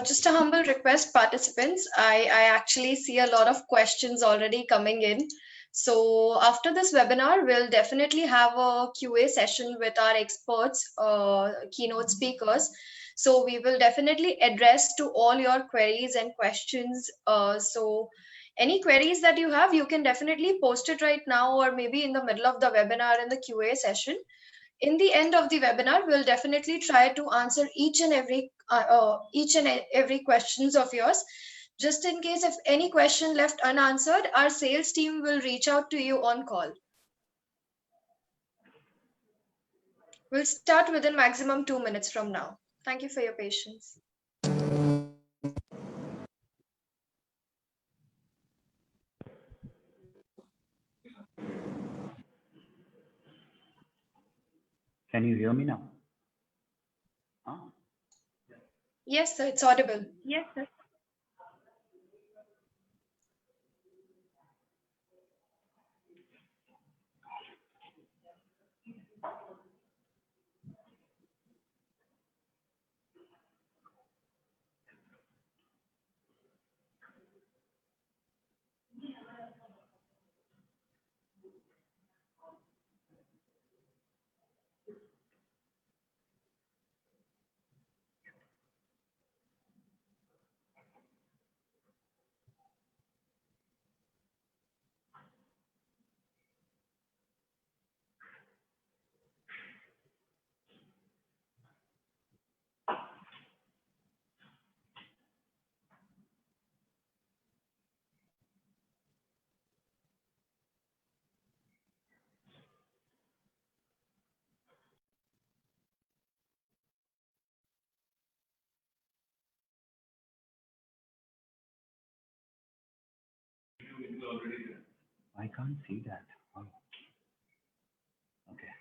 Just a humble request, participants. I actually see a lot of questions already coming in. So after this webinar, we'll definitely have a QA session with our experts, keynote speakers. So we will definitely address to all your queries and questions. So any queries that you have, you can definitely post it right now or maybe in the middle of the webinar in the QA session. In the end of the webinar, we'll definitely try to answer each and every questions of yours. Just in case if any question left unanswered, our sales team will reach out to you on call. We'll start within maximum 2 minutes from now. Thank you for your patience. Can you hear me now? Yes, sir, it's audible. Yes, sir. I can't see that. Oh. Okay.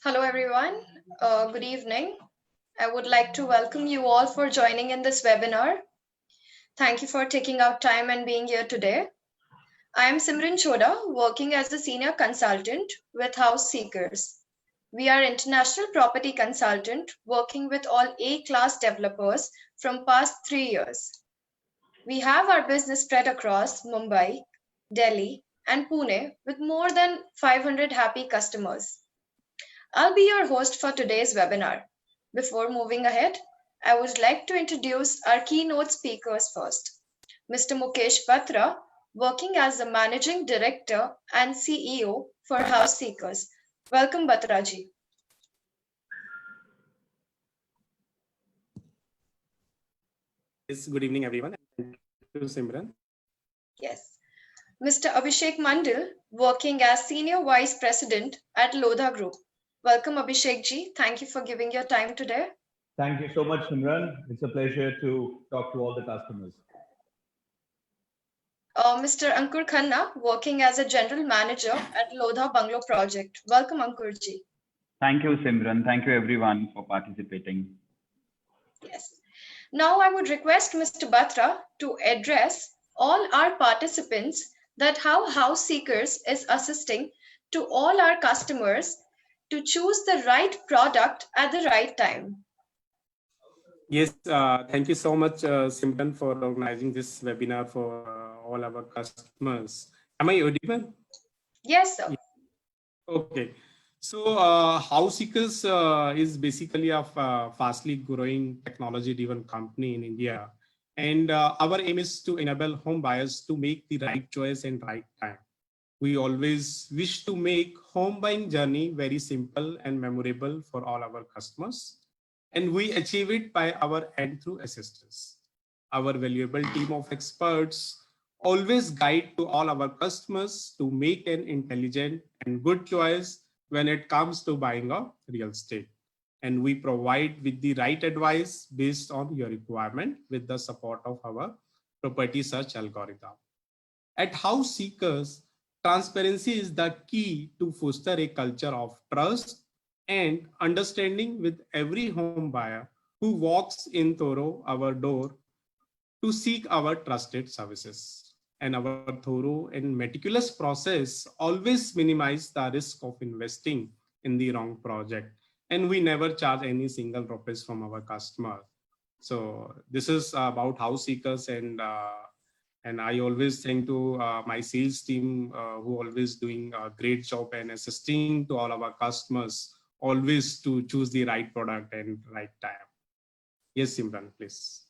Hello, everyone. Good evening. I would like to welcome you all for joining in this webinar. Thank you for taking out time and being here today. I am Simran Choda, working as a senior consultant with House Seekers. We are international property consultant working with all A-class developers from past 3 years. We have our business spread across Mumbai, Delhi, and Pune with more than 500 happy customers. I'll be your host for today's webinar. Before moving ahead, I would like to introduce our keynote speakers first. Mr. Mukesh Batra, working as the Managing Director and CEO for House Seekers. Welcome, Batraji. Yes, good evening, everyone. Thank you, Simran. Yes. Mr. Abhishek Mandal, working as Senior Vice President at Lodha Group. Welcome, Abhishek ji. Thank you for giving your time today. Thank you so much, Simran. It's a pleasure to talk to all the customers. Mr. Ankur Khanna, working as a General Manager at Lodha Bungalow Project. Welcome, Ankur ji. Thank you, Simran. Thank you, everyone, for participating. Yes. Now I would request Mr. Batra to address all our participants that how House Seekers is assisting to all our customers to choose the right product at the right time. Yes, thank you so much, Simran, for organizing this webinar for all our customers. Am I audible? Yes, sir. Okay. So House Seekers is basically a fastly growing technology-driven company in India. And our aim is to enable home buyers to make the right choice and right time. We always wish to make home buying journey very simple and memorable for all our customers. And we achieve it by our end through assistance. Our valuable team of experts always guide to all our customers to make an intelligent and good choice when it comes to buying a real estate. And we provide with the right advice based on your requirement with the support of our property search algorithm. At House Seekers, transparency is the key to foster a culture of trust and understanding with every home buyer who walks in through our door to seek our trusted services. And our thorough and meticulous process always minimize the risk of investing in the wrong project. And we never charge any single rupees from our customer. So this is about House Seekers, and I always thank to my sales team who always doing a great job and assisting to all our customers always to choose the right product and right time. Yes, Simran, please.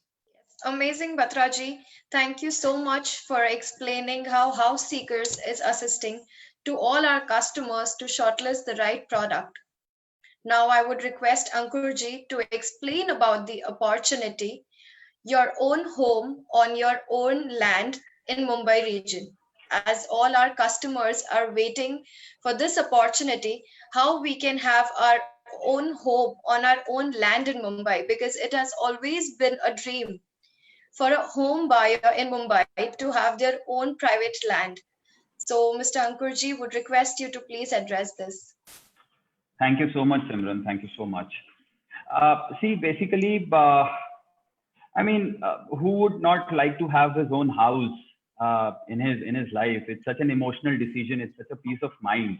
Amazing, Batraji. Thank you so much for explaining how House Seekers is assisting to all our customers to shortlist the right product. Now I would request Ankurji to explain about the opportunity, your own home on your own land in Mumbai region. As all our customers are waiting for this opportunity, how we can have our own home on our own land in Mumbai, because it has always been a dream for a home buyer in Mumbai to have their own private land. So, Mr. Ankurji would request you to please address this. Thank you so much, Simran. Thank you so much. See, basically, who would not like to have his own house in his life? It's such an emotional decision. It's such a peace of mind.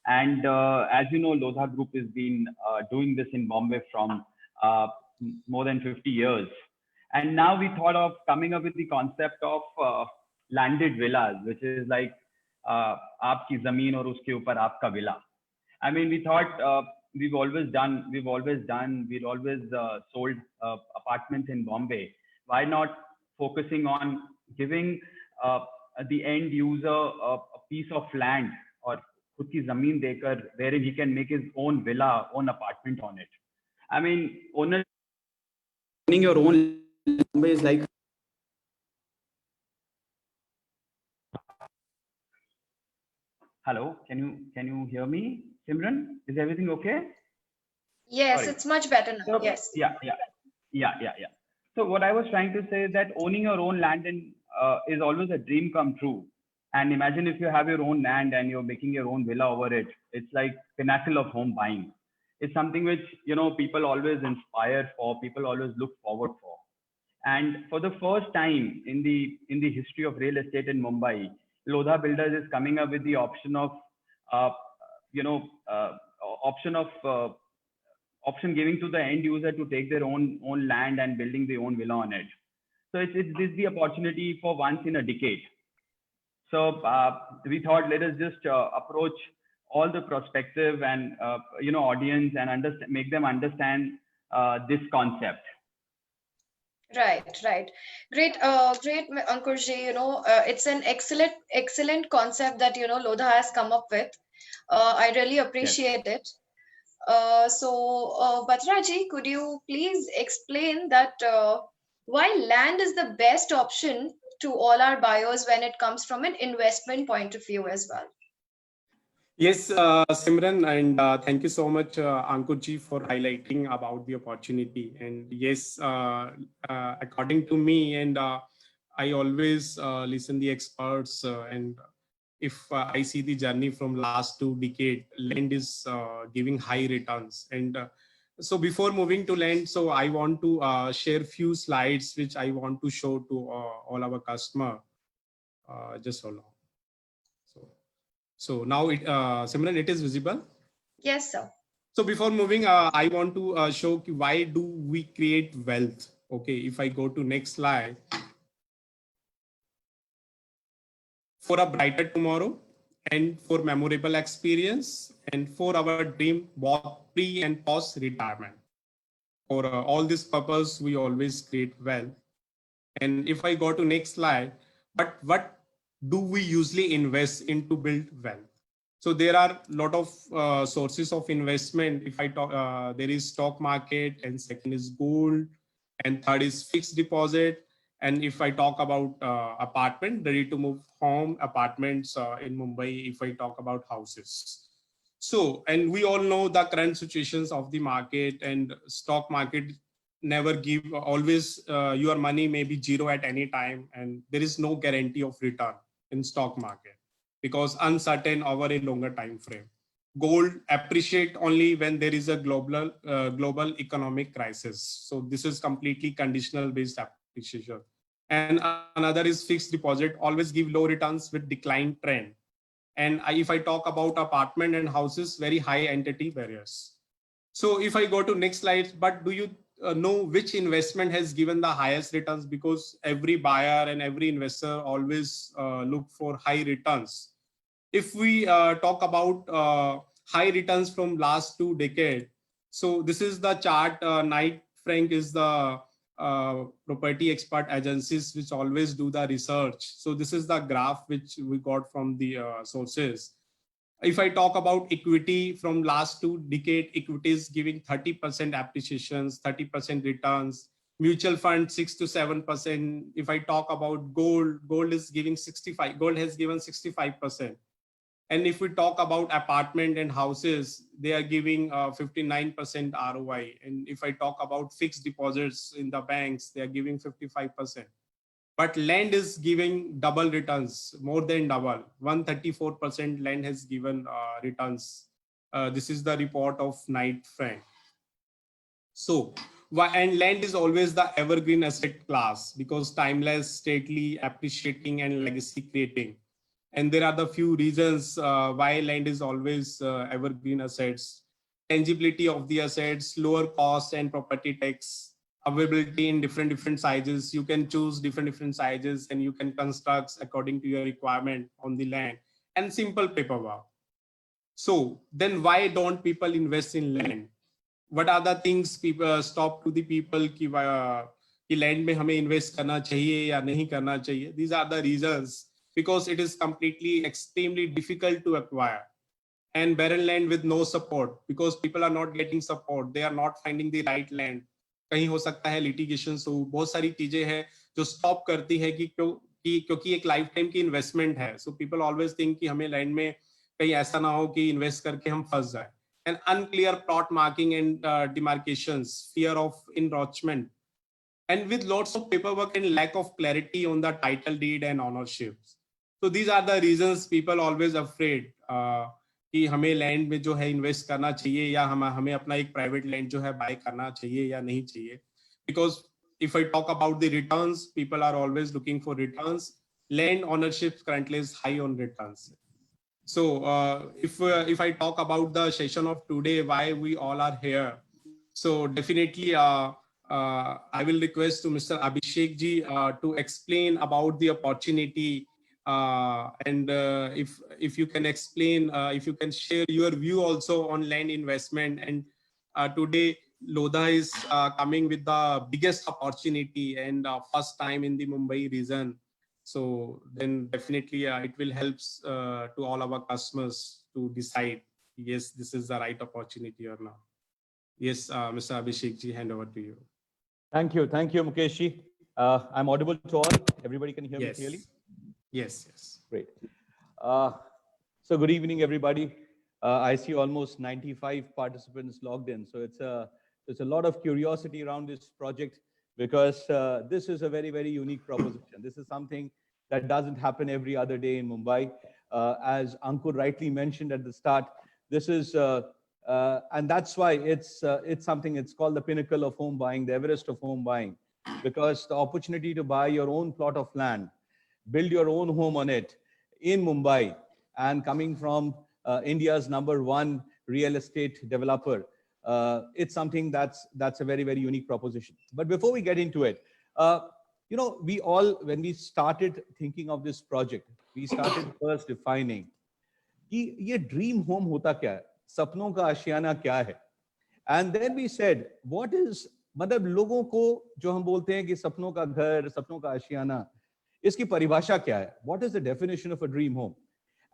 And as you know, Lodha Group has been doing this in Bombay from more than 50 years. And now we thought of coming up with the concept of landed villas, which is like aapki zameen aur uske upar aapka villa. I mean, we thought we've always sold apartments in Bombay. Why not focusing on giving the end user a piece of land or khud ki zameen dekar, wherein he can make his own villa, own apartment on it. I mean, owning your own Bombay is like. Hello, can you hear me, Simran? Is everything okay? Yes, Sorry. it's much better now. So, Yes. Yeah. So what I was trying to say is that owning your own land is always a dream come true. And imagine if you have your own land and you're making your own villa over it. It's like pinnacle of home buying. It's something which people always inspire for, people always look forward for. And for the first time in the history of real estate in Mumbai, Lodha Builders is coming up with the option giving to the end user to take their own land and building their own villa on it. So it's the opportunity for once in a decade. So we thought, let us just approach all the prospective and audience and make them understand this concept. Right. Great, Ankurji. It's an excellent concept that Lodha has come up with. I really appreciate it. So, Batraji, could you please explain that why land is the best option to all our buyers when it comes from an investment point of view as well? Yes, Simran, and thank you so much, Ankurji, for highlighting about the opportunity. And yes, according to me, and I always listen the experts, and if I see the journey from last 2 decades, land is giving high returns. And so before moving to land, so I want to share few slides which I want to show to all our customer. Just hold on. So now, Simran, it is visible? Yes, sir. So before moving, I want to show why do we create wealth. Okay, if I go to next slide. For a brighter tomorrow, and for memorable experience, and for our dream both pre and post retirement. For all this purpose, we always create wealth. And if I go to next slide, but what do we usually invest in to build wealth? So there are a lot of sources of investment. If I talk, there is stock market, and second is gold, and third is fixed deposit. And if I talk about apartment, ready to move home apartments in Mumbai, if I talk about houses. So, and we all know the current situations of the market, and stock market never give, always your money may be zero at any time, and there is no guarantee of return in stock market because uncertain over a longer time frame. Gold appreciate only when there is a global economic crisis. So this is completely conditional based appreciation. And another is fixed deposit, always give low returns with decline trend. And if I talk about apartment and houses, very high entity barriers. So if I go to next slide, but do you know which investment has given the highest returns? Because every buyer and every investor always look for high returns. If we talk about high returns from last 2 decades, so this is the chart. Knight Frank is the property expert agencies which always do the research. So this is the graph which we got from the sources. If I talk about equity from last 2 decades, equity is giving 30% appreciations, 30% returns. Mutual fund 6 to 7%. If I talk about gold, gold is giving 65. Gold has given 65%. And if we talk about apartment and houses, they are giving 59% ROI. And if I talk about fixed deposits in the banks, they are giving 55%. But land is giving double returns, more than double. 134% land has given returns. This is the report of Knight Frank. So, and land is always the evergreen asset class because timeless, stately, appreciating, and legacy creating. And there are the few reasons why land is always evergreen assets. Tangibility of the assets, lower cost and property tax, availability in different sizes. You can choose different sizes and you can construct according to your requirement on the land, and simple paperwork. So then why don't people invest in land? What are the things people stop to the people कि land में हमें invest करना चाहिए या नहीं करना चाहिए? These are the reasons. Because it is completely extremely difficult to acquire, and barren land with no support, because people are not getting support, they are not finding the right land. कहीं हो सकता है litigation, so बहुत सारी चीजें हैं जो stop करती है कि क्योंकि एक लाइफ टाइम की इन्वेस्टमेंट है. So people always think कि हमें लैंड में कहीं ऐसा ना हो कि इन्वेस्ट करके हम फंस जाए. And unclear plot marking and demarcations, fear of encroachment, and with lots of paperwork and lack of clarity on the title deed and ownership. So these are the reasons people always afraid कि हमें land में जो है invest करना चाहिए या हमें अपना एक प्राइवेट लैंड जो है बाय करना चाहिए या नहीं चाहिए. Because if I talk about the returns, people are always looking for returns. Land ownership currently is high on returns. So if I talk about the session of today, why we all are here, so definitely I will request to Mr. Abhishek ji to explain about the opportunity, and if you can explain, if you can share your view also on land investment. And today Lodha is coming with the biggest opportunity and first time in the Mumbai region. So then definitely it will help to all our customers to decide, yes, this is the right opportunity or not. Yes, Mr. Abhishek ji, hand over to you. Thank you, Mukesh ji. I'm audible to all. Everybody can hear me clearly? Yes, yes. Great. So good evening, everybody. I see almost 95 participants logged in. So there's a lot of curiosity around this project because this is a very, very unique proposition. This is something that doesn't happen every other day in Mumbai. As Ankur rightly mentioned at the start, this is, and that's why it's something, it's called the pinnacle of home buying, the Everest of home buying, because the opportunity to buy your own plot of land, build your own home on it in Mumbai, and coming from India's #1 real estate developer, it's something that's a very, very unique proposition. But before we get into it, you know, we all, when we started thinking of this project, we started first defining कि ये dream home होता क्या है, सपनों का आशियाना क्या है. And then we said what is, मतलब लोगों को जो हम बोलते हैं कि सपनों का घर, सपनों का आशियाना, इसकी परिभाषा क्या है, what is the definition of a dream home.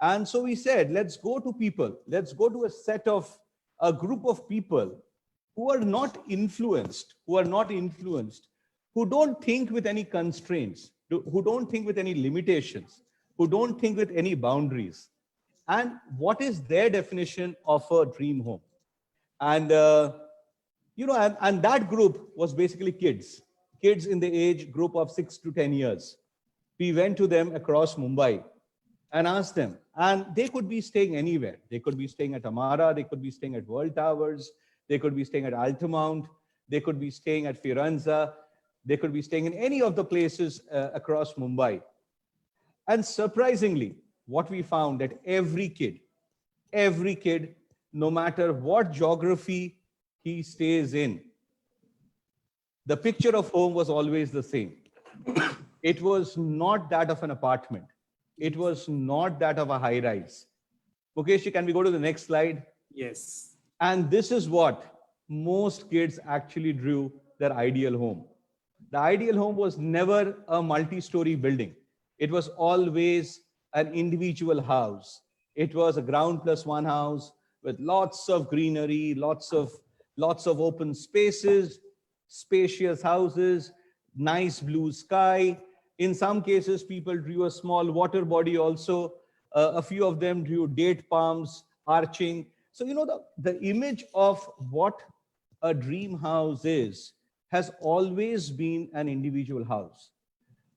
And so we said let's go to people, let's go to a set of a group of people who are not influenced, who don't think with any constraints, who don't think with any limitations, who don't think with any boundaries, and what is their definition of a dream home. And and that group was basically kids in the age group of 6 to 10 years. We went to them across Mumbai and asked them, and they could be staying anywhere. They could be staying at Amara, they could be staying at World Towers, they could be staying at Altamount, they could be staying at Firenze, they could be staying in any of the places across Mumbai. And surprisingly, what we found that every kid, no matter what geography he stays in, the picture of home was always the same. It was not that of an apartment. It was not that of a high rise. Mukesh, can we go to the next slide? Yes. And this is what most kids actually drew their ideal home. The ideal home was never a multi-story building. It was always an individual house. It was a ground plus one house with lots of greenery, lots of open spaces, spacious houses, nice blue sky. In some cases, people drew a small water body also. A few of them drew date palms arching. So, the image of what a dream house is has always been an individual house.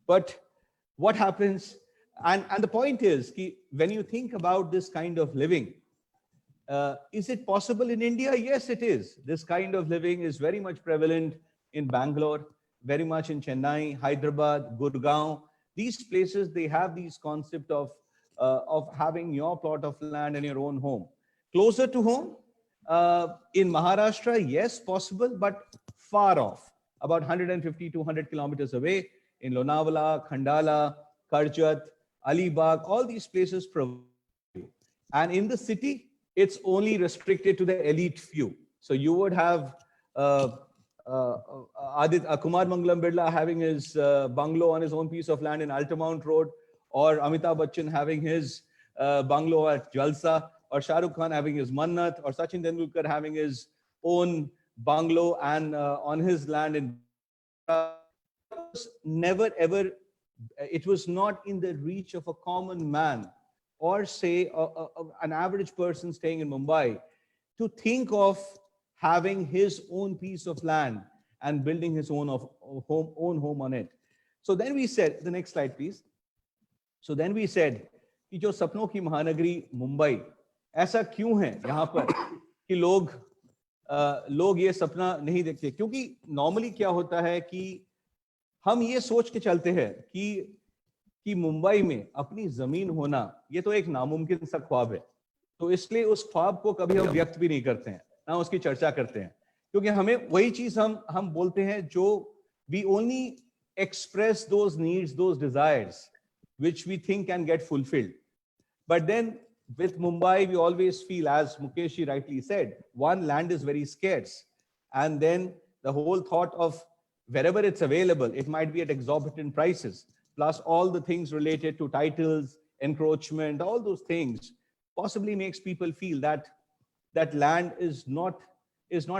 But what happens, and the point is, when you think about this kind of living, is it possible in India? Yes, it is. This kind of living is very much prevalent in Bangalore, very much in Chennai, Hyderabad, Gurgaon. These places, they have these concept of having your plot of land and your own home. Closer to home, in Maharashtra, yes, possible, but far off, about 150, 200 kilometers away, in Lonavala, Khandala, Karjat, Alibag, all these places provide. And in the city, it's only restricted to the elite few. So you would have Kumar Mangalam Birla having his bungalow on his own piece of land in Altamount Road, or Amitabh Bachchan having his bungalow at Jalsa, or Shah Rukh Khan having his Mannat, or Sachin Tendulkar having his own bungalow and on his land in never ever, it was not in the reach of a common man, or say an average person staying in Mumbai, to think of having his own piece of land and building his own home on it. So then we said, the next slide, please. So then we said, कि जो सपनों की महानगरी मुंबई, ऐसा क्यों है यहाँ पर कि लोग ये सपना नहीं देखते? क्योंकि नॉर्मली क्या होता है कि हम ये सोच के चलते हैं कि मुंबई में अपनी जमीन होना ये तो एक नामुमकिन सा ख्वाब है, तो इसलिए उस ख्वाब को कभी हम व्यक्त भी नहीं करते हैं, ना उसकी चर्चा करते हैं, क्योंकि हमें वही चीज हम बोलते हैं जो we only express those needs, those desires which we think can get fulfilled. But then with Mumbai, we always feel, as Mukesh rightly said, one, land is very scarce, and then the whole thought of wherever it's available, it might be at exorbitant prices, plus all the things related to titles, encroachment, all those things possibly makes people feel that land is not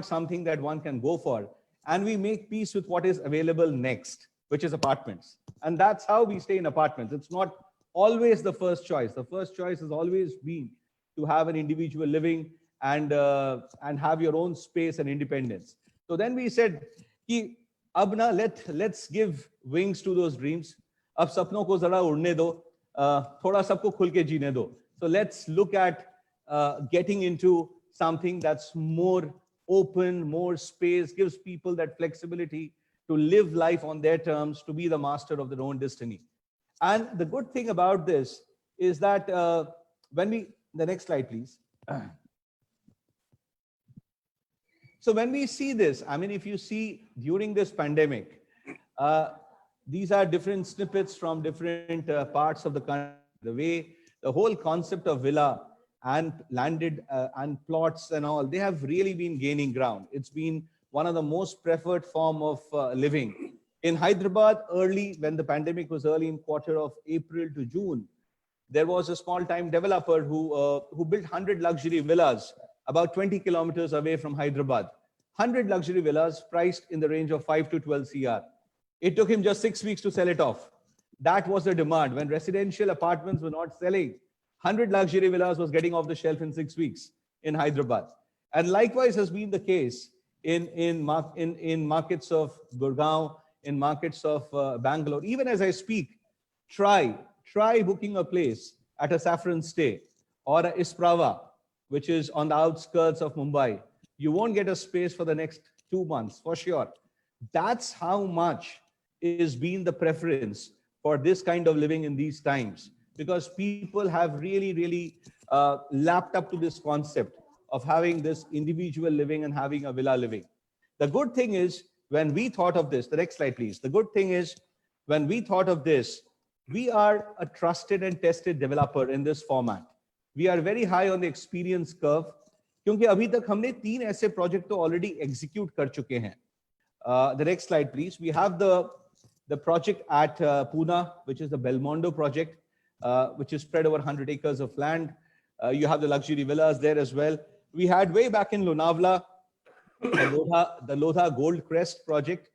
something that one can go for. And we make peace with what is available next, which is apartments. And that's how we stay in apartments. It's not always the first choice. The first choice has always been to have an individual living and have your own space and independence. So then we said, कि अब ना let's give wings to those dreams. अब सपनों को जरा उड़ने दो, थोड़ा सबको खुल के जीने दो. So let's look at getting into something that's more open, more space, gives people that flexibility to live life on their terms, to be the master of their own destiny. And the good thing about this is that the next slide, please. So when we see this, I mean, if you see during this pandemic, these are different snippets from different parts of the country. The way the whole concept of villa and landed and plots and all, they have really been gaining ground. It's been one of the most preferred form of living. In Hyderabad, early when the pandemic was early in quarter of April to June, there was a small-time developer who built 100 luxury villas about 20 kilometers away from Hyderabad. 100 luxury villas priced in the range of 5 to 12 CR. It took him just 6 weeks to sell it off. That was the demand. When residential apartments were not selling, 100 luxury villas was getting off the shelf in 6 weeks in Hyderabad. And likewise has been the case in markets of Gurgaon, in markets of Bangalore. Even as I speak, try booking a place at a Saffron Stay or a Isprava, which is on the outskirts of Mumbai. You won't get a space for the next 2 months, for sure. That's how much is being the preference for this kind of living in these times, because people have really lapped up to this concept of having this individual living and having a villa living. The good thing is, when we thought of this, the next slide, please. The good thing is, when we thought of this, we are a trusted and tested developer in this format. We are very high on the experience curve, क्योंकि अभी तक हमने 3 ऐसे project तो already execute कर चुके हैं. The next slide, please. We have the project at Pune, which is the Belmondo project, which is spread over 100 acres of land. You have the luxury villas there as well. We had way back in Lonavala, the Lodha Gold Crest project.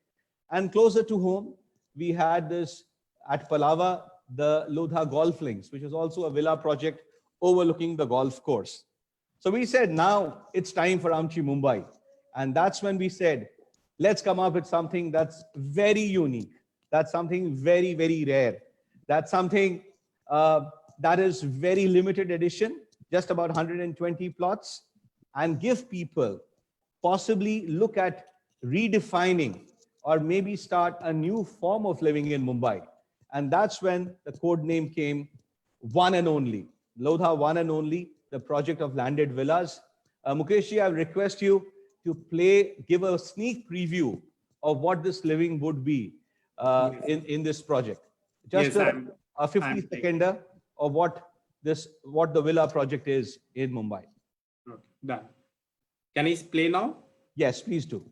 And closer to home, we had this at Palava, the Lodha Golf Links, which is also a villa project overlooking the golf course. So we said, now it's time for Amchi Mumbai. And that's when we said, let's come up with something that's very unique. That's something very, very rare. That's something that is very limited edition, just about 120 plots, and give people possibly look at redefining or maybe start a new form of living in Mumbai. And that's when the code name came, One and Only. Lodha One and Only, the project of landed villas. Mukeshji, I request you to give a sneak preview of what this living would be in this project. Just Yes, a 50-seconder of what the villa project is in Mumbai. Okay, done. Can I play now? Yes, please do.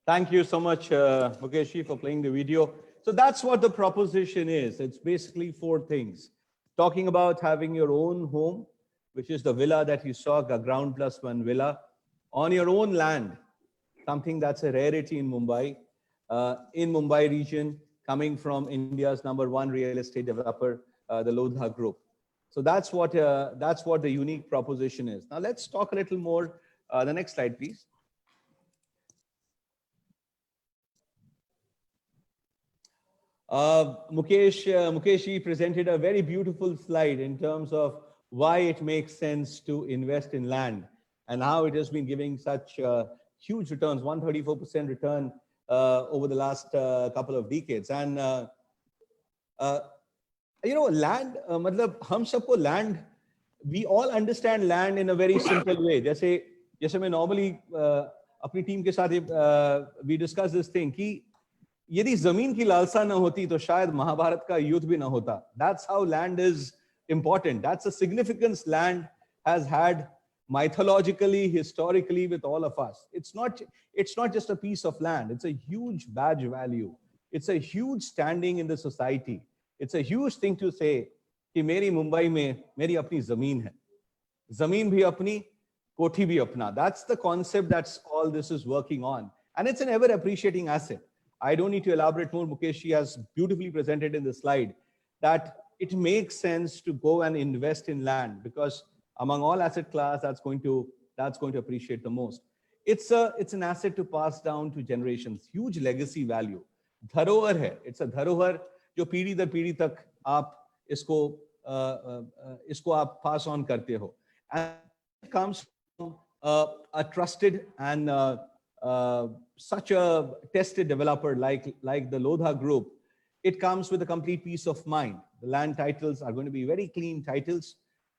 Thank you so much, Mukeshji, for playing the video. So that's what the proposition is. It's basically 4 things. Talking about having your own home, which is the villa that you saw, the ground plus 1 villa, on your own land, something that's a rarity in Mumbai region, coming from India's #1 real estate developer, the Lodha Group. So that's what the unique proposition is. Now let's talk a little more. The next slide, please. Mukesh presented a very beautiful slide in terms of why it makes sense to invest in land and how it has been giving such huge returns, 134% return over the last couple of decades. And land, hum sabko land, we all understand land in a very simple way. जैसे मैं normally अपनी team के साथ we discuss this thing कि यदि जमीन की लालसा न होती तो शायद महाभारत का युद्ध भी न होता. That's how land is important. That's the significance land has had mythologically, historically with all of us. It's not just a piece of land. It's a huge badge value. It's a huge standing in the society. It's a huge thing to say कि मेरी मुंबई में मेरी अपनी जमीन है, जमीन भी अपनी, कोठी भी अपना. That's the concept. That's all this is working on, and it's an ever appreciating asset. I don't need to elaborate more. Mukesh has beautifully presented in the slide that it makes sense to go and invest in land because among all asset class, that's going to appreciate the most. It's an asset to pass down to generations. Huge legacy value. धरोहर है. It's a धरोहर जो पीढ़ी दर पीढ़ी तक आप इसको आप pass on करते हो. And it comes from a trusted and such a tested developer like the Lodha Group. It comes with a complete peace of mind. The land titles are going to be very clean titles.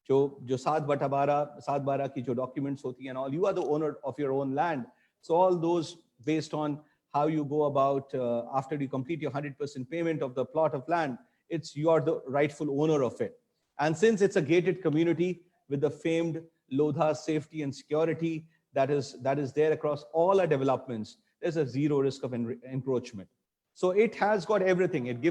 जो 7/12 की जो documents होती हैं and all, you are the owner of your own land. So all those based on how you go about after you complete your 100% payment of the plot of land, you are the rightful owner of it. And since it's a gated community with the famed Lodha safety and security that is there across all our developments, there's a zero risk of encroachment. So it has got everything. It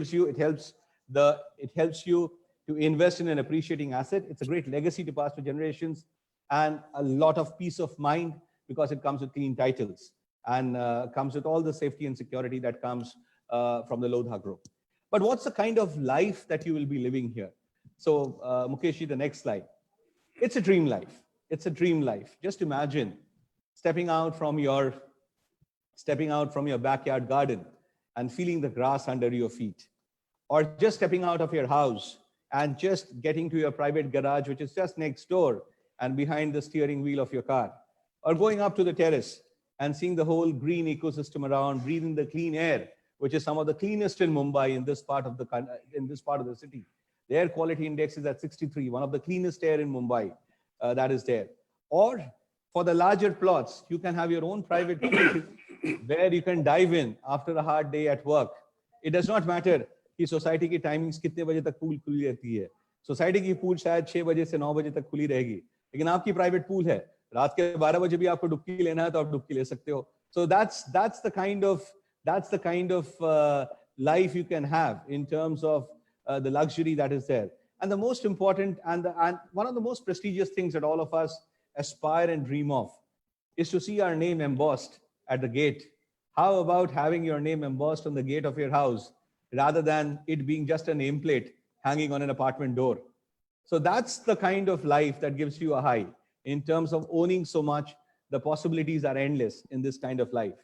helps you to invest in an appreciating asset. It's a great legacy to pass to generations and a lot of peace of mind because it comes with clean titles and comes with all the safety and security that comes from the Lodha Group. But what's the kind of life that you will be living here? So Mukesh, the next slide. It's a dream life. It's a dream life. Just imagine stepping out from your backyard garden and feeling the grass under your feet, or just stepping out of your house and just getting to your private garage, which is just next door and behind the steering wheel of your car, or going up to the terrace and seeing the whole green ecosystem around, breathing the clean air, which is some of the cleanest in Mumbai, in this part of the city. The air quality index is at 63, one of the cleanest air in Mumbai that is there. Or for the larger plots, you can have your own private pool where you can dive in after a hard day at work. It does not matter कि society की timings कितने बजे तक pool खुली रहती है. Society की pool शायद 6 बजे से 9 बजे तक खुली रहेगी, लेकिन आपकी प्राइवेट पूल है, रात के 12 बजे भी आपको डुबकी लेना है तो आप डुबकी ले सकते हो. So that's the kind of life you can have in terms of the luxury that is there. And the most important and one of the most prestigious things that all of us aspire and dream of is to see our name embossed at the gate. How about having your name embossed on the gate of your house rather than it being just a nameplate hanging on an apartment door? So that's the kind of life that gives you a high in terms of owning so much. The possibilities are endless in this kind of life.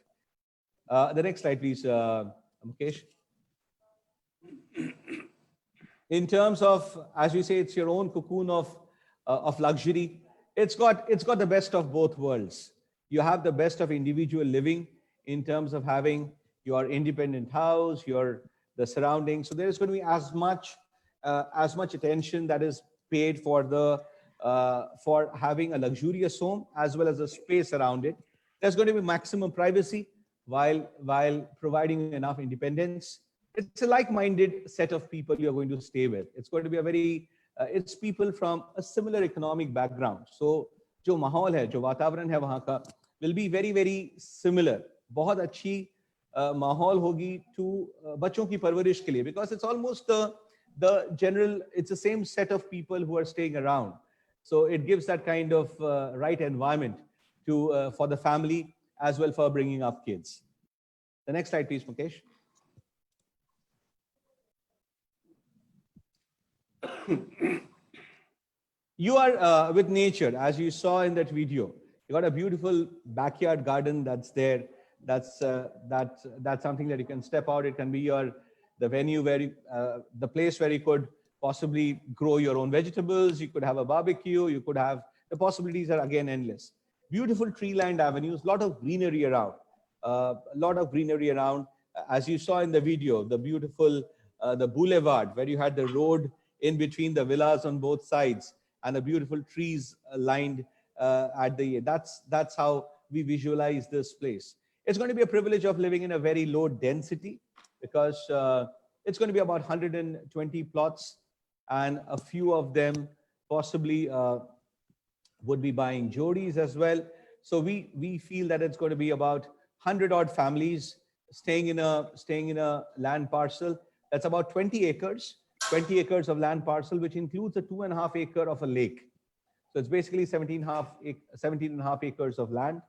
The next slide, please, Mukesh. In terms of, as we say, it's your own cocoon of luxury. It's got the best of both worlds. You have the best of individual living in terms of having your independent house, the surroundings. So there is going to be as much attention that is paid for having a luxurious home as well as a space around it. There's going to be maximum privacy while providing enough independence. It's a like-minded set of people you're going to stay with. It's going to be it's people from a similar economic background. So जो माहौल है, जो वातावरण है वहाँ का will be very, very similar. बहुत अच्छी माहौल होगी to बच्चों की परवरिश के लिए, because it's almost the general, it's the same set of people who are staying around. So it gives that kind of right environment for the family as well for bringing up kids. The next slide, please, Mukesh. You are with nature, as you saw in that video. You got a beautiful backyard garden that's there. That's something that you can step out. It can be the venue where the place where you could possibly grow your own vegetables. You could have a barbecue. You could have, the possibilities are again endless. Beautiful tree-lined avenues, a lot of greenery around. As you saw in the video, the beautiful the boulevard where you had the road in between the villas on both sides and the beautiful trees lined at the, that's how we visualize this place. It's going to be a privilege of living in a very low density because it's going to be about 120 plots, and a few of them possibly would be buying jodis as well. So we feel that it's going to be about 100 odd families staying in a land parcel that's about 20 acres of land parcel, which includes a 2.5 acre of a lake. So it's basically 17 and a half acres of land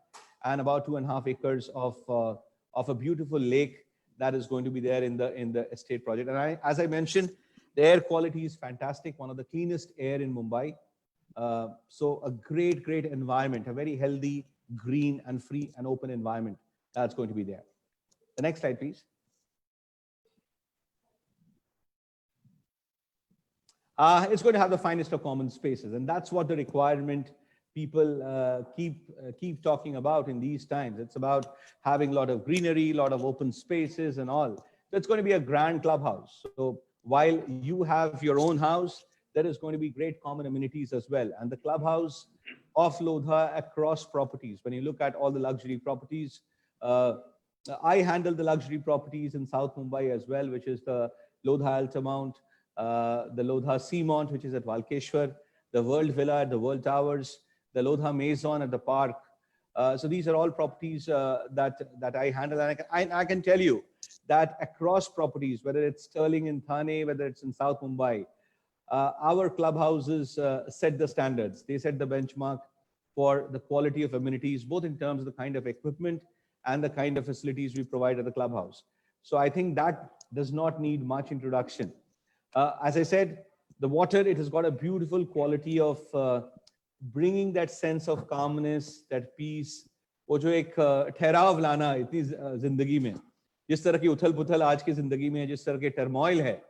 and about 2.5 acres of a beautiful lake that is going to be there in the estate project. And as I mentioned, the air quality is fantastic, one of the cleanest air in Mumbai. So a great environment, a very healthy, green and free and open environment that's going to be there. The next slide, please. It's going to have the finest of common spaces, and that's what the requirement people keep talking about in these times. It's about having a lot of greenery, a lot of open spaces and all. So it's going to be a grand clubhouse. So while you have your own house, there is going to be great common amenities as well. And the clubhouse of Lodha across properties, when you look at all the luxury properties, I handle the luxury properties in South Mumbai as well, which is the Lodha Altamount, the Lodha Seamount, which is at Walkeshwar, the World Villa at the World Towers, the Lodha Maison at the park. So these are all properties that I handle. And I can tell you that across properties, whether it's Sterling in Thane, whether it's in South Mumbai, our clubhouses set the standards. They set the benchmark for the quality of amenities, both in terms of the kind of equipment and the kind of facilities we provide at the clubhouse. So I think that does not need much introduction. As I said, the water, it has got a beautiful quality of bringing that sense of calmness, that peace, वो जो एक ठहराव लाना इतनी जिंदगी में, जिस तरह की उथल पुथल आज की जिंदगी में, जिस तरह के टर्मोइल है,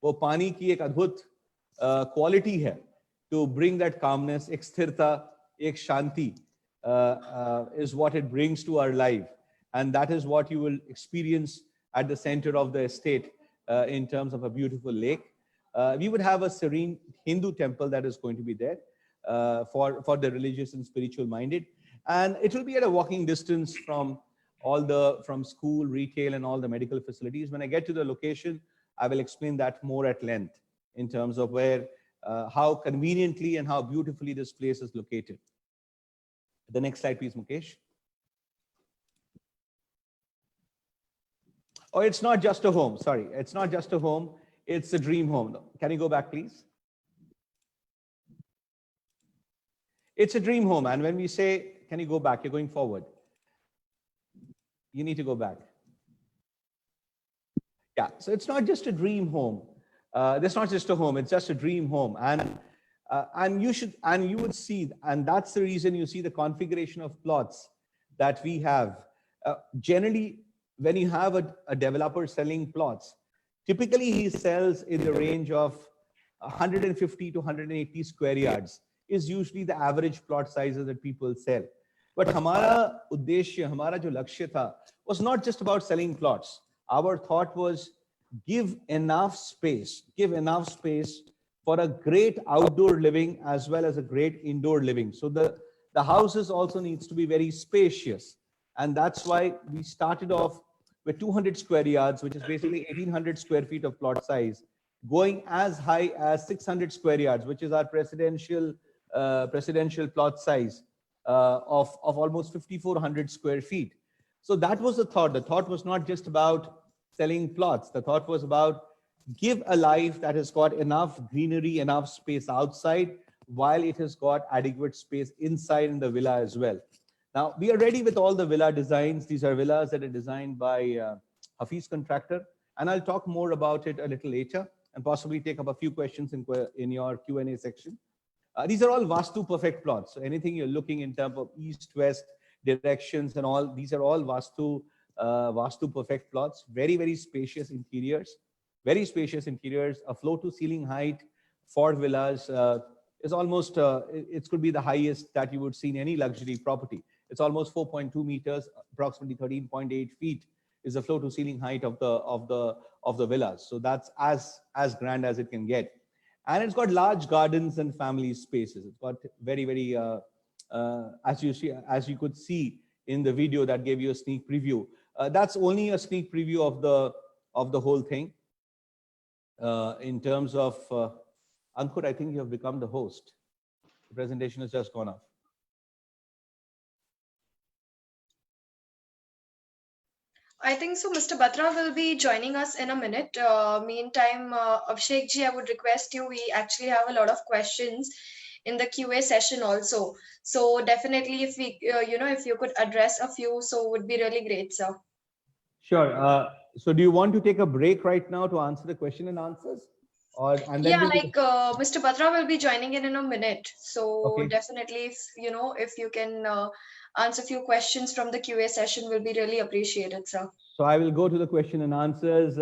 वो पानी की एक अद्भुत क्वालिटी है to bring that calmness, एक स्थिरता, एक शांति is what it brings to our life. And that is what you will experience at the center of the estate in terms of a beautiful lake. We would have a serene Hindu temple that is going to be there for the religious and spiritual minded. And it will be at a walking distance from from school, retail, and all the medical facilities. When I get to the location, I will explain that more at length in terms of where, how conveniently and how beautifully this place is located. The next slide, please, Mukesh. Oh, it's not just a home. Sorry, it's not just a home. It's a dream home. Can you go back, please? It's a dream home. And when we say, can you go back? You're going forward. You need to go back. Yeah, so it's not just a dream home. That's not just a home. It's just a dream home. And you would see, and that's the reason you see the configuration of plots that we have. Generally, when you have a developer selling plots, typically he sells in the range of 150 to 180 square yards is usually the average plot sizes that people sell. But हमारा उद्देश्य, हमारा जो लक्ष्य था, was not just about selling plots. Our thought was give enough space for a great outdoor living as well as a great indoor living. So the houses also needs to be very spacious. And that's why we started off with 200 square yards, which is basically 1800 square feet of plot size, going as high as 600 square yards, which is our presidential plot size of almost 5,400 square feet. So that was the thought. The thought was not just about selling plots. The thought was about give a life that has got enough greenery, enough space outside, while it has got adequate space inside in the villa as well. Now, we are ready with all the villa designs. These are villas that are designed by Hafiz Contractor, and I'll talk more about it a little later and possibly take up a few questions in your Q&A section. These are all Vastu perfect plots. So anything you're looking in terms of east-west directions and all, these are all Vastu perfect plots. Very, very spacious interiors. Very spacious interiors. A floor-to-ceiling height for villas is almost, it could be the highest that you would see in any luxury property. It's almost 4.2 meters, approximately 13.8 feet is the floor-to-ceiling height of the villas. So that's as grand as it can get. And it's got large gardens and family spaces. It's got very, very, as you could see in the video that gave you a sneak preview. That's only a sneak preview the whole thing. In terms of Ankur, I think you have become the host. The presentation has just gone off. I think so. Mr. Batra will be joining us in a minute. Meantime, Abhishek ji, I would request you. We actually have a lot of questions in the QA session also. So definitely, if we, if you could address a few, so would be really great, sir. Sure. So do you want to take a break right now to answer the question and answers? And then Mr. Batra will be joining in a minute. So Okay. definitely, if you can answer a few questions from the QA session, will be really appreciated, sir. So I will go to the question and answers.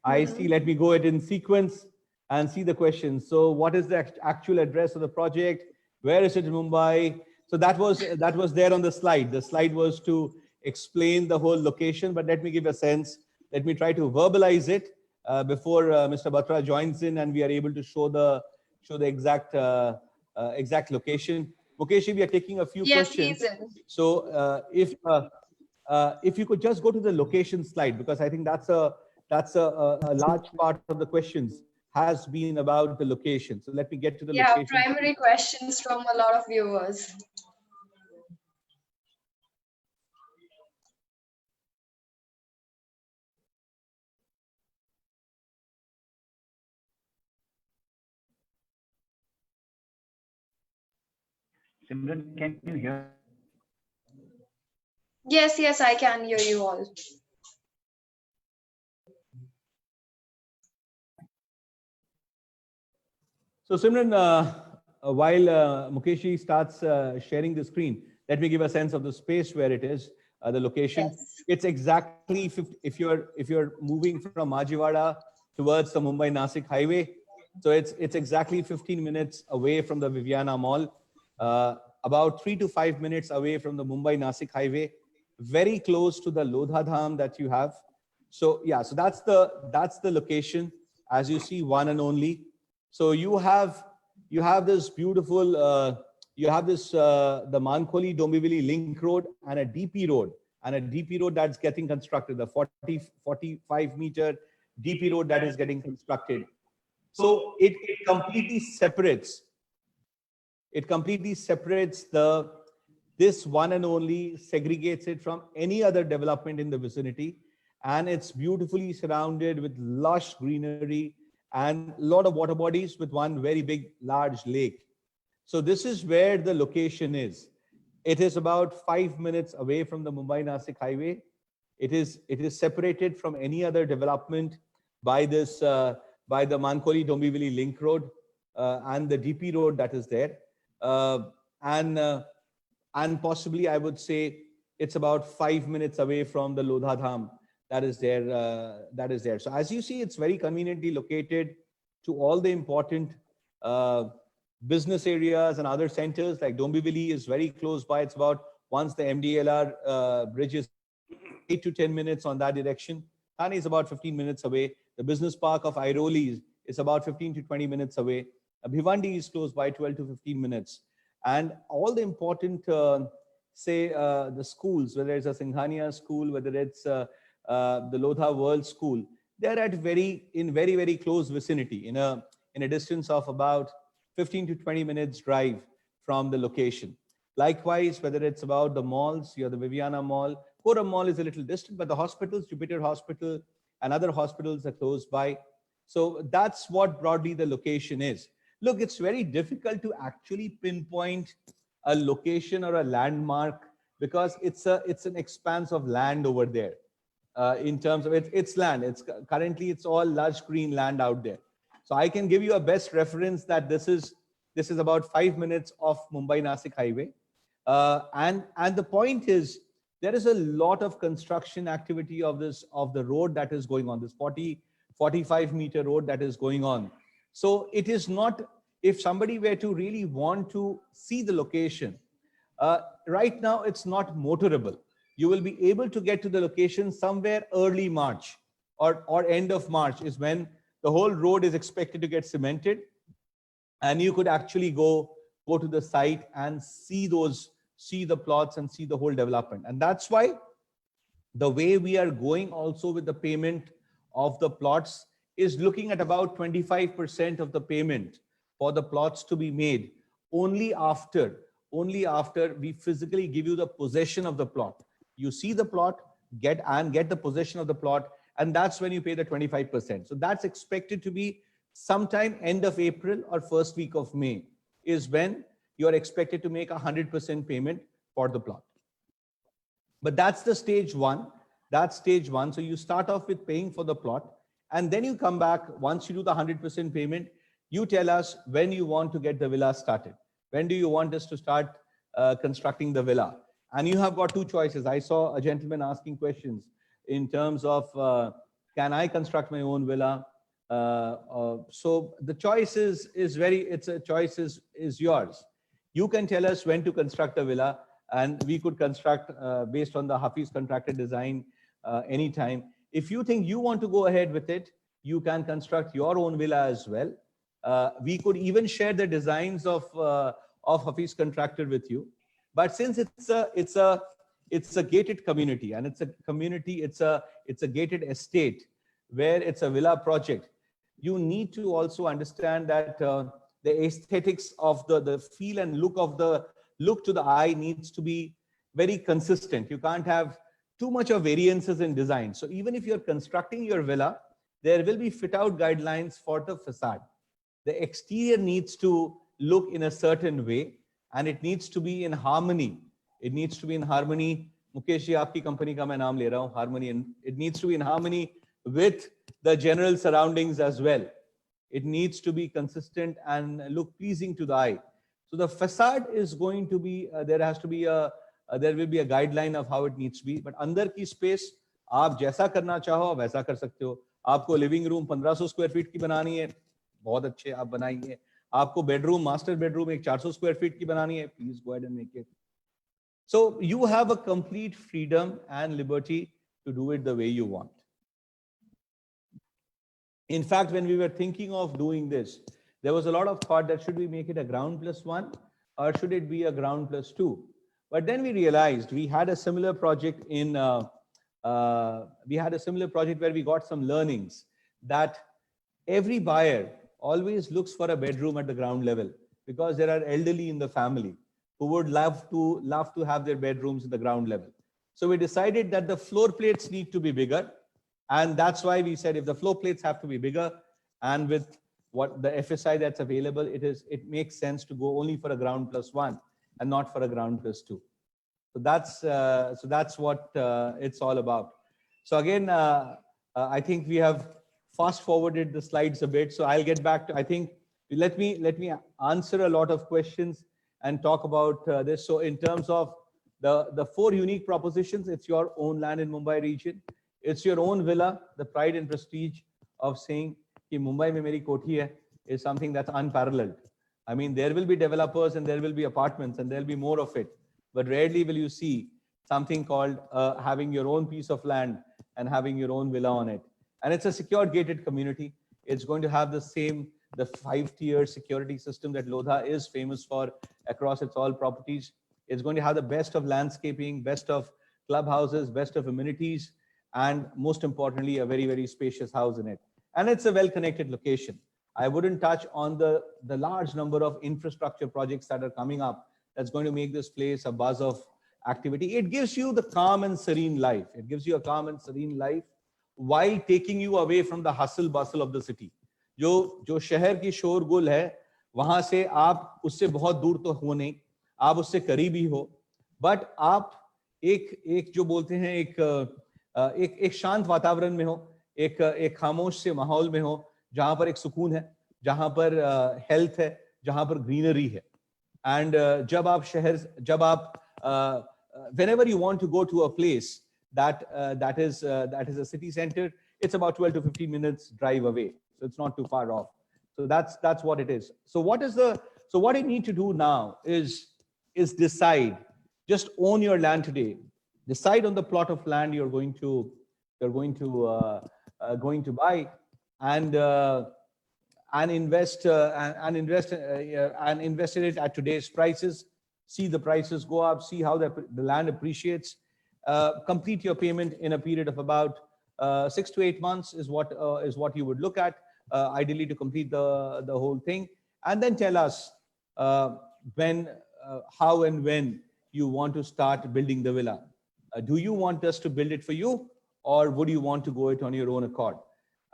I see, let me go it in sequence and see the questions. So what is the actual address of the project? Where is it in Mumbai? So that was there on the slide. The slide was to explain the whole location, but let me give a sense. Let me try to verbalize it before Mr. Batra joins in and we are able to show the exact exact location. Mukesh, we are taking a few questions. He's in. So if you could just go to the location slide, because I think that's a large part of the questions has been about the location. So let me get to the location. Primary questions from a lot of viewers. Simran, can you hear? Yes, I can hear you all. So Simran, while Mukeshi starts sharing the screen, let me give a sense of the space where it is, the location. Yes. It's exactly if you're moving from Majivada towards the Mumbai-Nasik highway. So it's exactly 15 minutes away from the Viviana Mall, about 3 to 5 minutes away from the Mumbai-Nasik highway, very close to the Lodha Dham that you have. So yeah, so that's the location, as you see, one and only. So you have this beautiful, the Mankoli Dombivli link road and a DP road that's getting constructed, the 45 meter DP road that is getting constructed. So it completely separates this one and only, segregates it from any other development in the vicinity, and it's beautifully surrounded with lush greenery and a lot of water bodies with one very big, large lake. So this is where the location is. It is about 5 minutes away from the Mumbai-Nasik highway. It is separated from any other development by this by the Mankoli Dombivli link road and the DP road that is there, and possibly I would say it's about 5 minutes away from the Lodha Dham that is there. So as you see, it's very conveniently located to all the important business areas and other centers. Like Dombivli is very close by. It's about, once the MDLR bridge is 8 to 10 minutes on that direction. Thane is about 15 minutes away. The business park of Airoli is about 15 to 20 minutes away. Bhivandi is close by, 12 to 15 minutes. And all the important, the schools, whether it's a Singhania school, whether it's the Lodha World School, they're at very close vicinity, in a distance of about 15 to 20 minutes drive from the location. Likewise, whether it's about the malls, you have the Viviana Mall. Forum Mall is a little distant, but the hospitals, Jupiter Hospital and other hospitals are close by. So that's what broadly the location is. Look, it's very difficult to actually pinpoint a location or a landmark, because it's an expanse of land over there. In terms of it's land, currently it's all lush green land out there. So I can give you a best reference that this is about 5 minutes of Mumbai-Nasik highway. And the point is, there is a lot of construction activity of the road that is going on, this 45 meter road that is going on. So it is not, if somebody were to really want to see the location, right now it's not motorable. You will be able to get to the location somewhere early March or end of March is when the whole road is expected to get cemented, and you could actually go to the site and see the plots and see the whole development. And that's why the way we are going also with the payment of the plots is looking at about 25% of the payment for the plots to be made only after we physically give you the possession of the plot. You see the plot, get the possession of the plot, and that's when you pay the 25%. So that's expected to be sometime end of April or first week of May is when you're expected to make 100% payment for the plot. But that's the stage one. That's stage one. So you start off with paying for the plot, and then you come back once you do the 100% payment. You tell us when you want to get the villa started. When do you want us to start constructing the villa? And you have got two choices. I saw a gentleman asking questions in terms of, can I construct my own villa? So the choice is yours. You can tell us when to construct a villa, and we could construct based on the Hafiz contracted design anytime. If you think you want to go ahead with it, you can construct your own villa as well. We could even share the designs of Hafiz contracted with you. But since it's a gated community, and it's a gated estate where it's a villa project, you need to also understand that the aesthetics of the feel and look to the eye needs to be very consistent. You can't have too much of variances in design. So even if you're constructing your villa, there will be fit out guidelines for the facade. The exterior needs to look in a certain way, and it needs to be in harmony. It needs to be in harmony. Mukesh ji, aapki company ka main naam le raha hu, Harmony. And it needs to be in harmony with the general surroundings as well. It needs to be consistent and look pleasing to the eye. So the facade is going to be, there will be a guideline of how it needs to be. But अंदर की space, आप जैसा करना चाहो वैसा कर सकते हो. आपको living room 1500 square feet की बनानी है, बहुत अच्छे आप बनाइए. आपको bedroom, master bedroom एक 400 square feet की बनानी है, please go ahead and make it. So you have a complete freedom and liberty to do it the way you want. In fact, when we were thinking of doing this, there was a lot of thought that should we make it a ground plus one or should it be a ground plus two? But then we realized we had a similar project where we got some learnings that every buyer always looks for a bedroom at the ground level because there are elderly in the family who would love to have their bedrooms at the ground level. So we decided that the floor plates need to be bigger. And that's why we said if the floor plates have to be bigger, and with what the FSI that's available, it makes sense to go only for a ground plus one and not for a ground plus two. So that's what it's all about. So again, I think we have fast forwarded the slides a bit. So I'll get back to, I think, let me answer a lot of questions and talk about this. So in terms of the four unique propositions, it's your own land in Mumbai region. It's your own villa. The pride and prestige of saying कि Mumbai में मेरी कोठी है is something that's unparalleled. I mean, there will be developers and there will be apartments and there'll be more of it, but rarely will you see something called having your own piece of land and having your own villa on it. And it's a secure gated community. It's going to have the 5-tier security system that Lodha is famous for across its all properties. It's going to have the best of landscaping, best of clubhouses, best of amenities, and most importantly, a very, very spacious house in it. And it's a well-connected location. I wouldn't touch on the large number of infrastructure projects that are coming up that's going to make this place a buzz of activity. It gives you the calm and serene life. It gives you a calm and serene life while taking you away from the hustle bustle of the city. जो शहर की शोरगुल है, वहां से आप उससे बहुत दूर तो हो नहीं, आप उससे करीबी हो, but आप एक जो बोलते हैं एक शांत वातावरण में हो, एक खामोश से माहौल में हो, जहां पर एक सुकून है, जहां पर हेल्थ है, जहां पर ग्रीनरी है. And whenever you want to go to a place that is a city center, it's about 12 to 15 minutes drive away, so it's not too far off. So that's what it is. So what you need to do now is decide. Just own your land today. Decide on the plot of land you're going to buy, and invest in it at today's prices. See the prices go up. See how the land appreciates. Complete your payment in a period of about 6 to 8 months is what you would look at, ideally, to complete the whole thing. And then tell us when, how and when you want to start building the villa. Do you want us to build it for you, or would you want to go it on your own accord?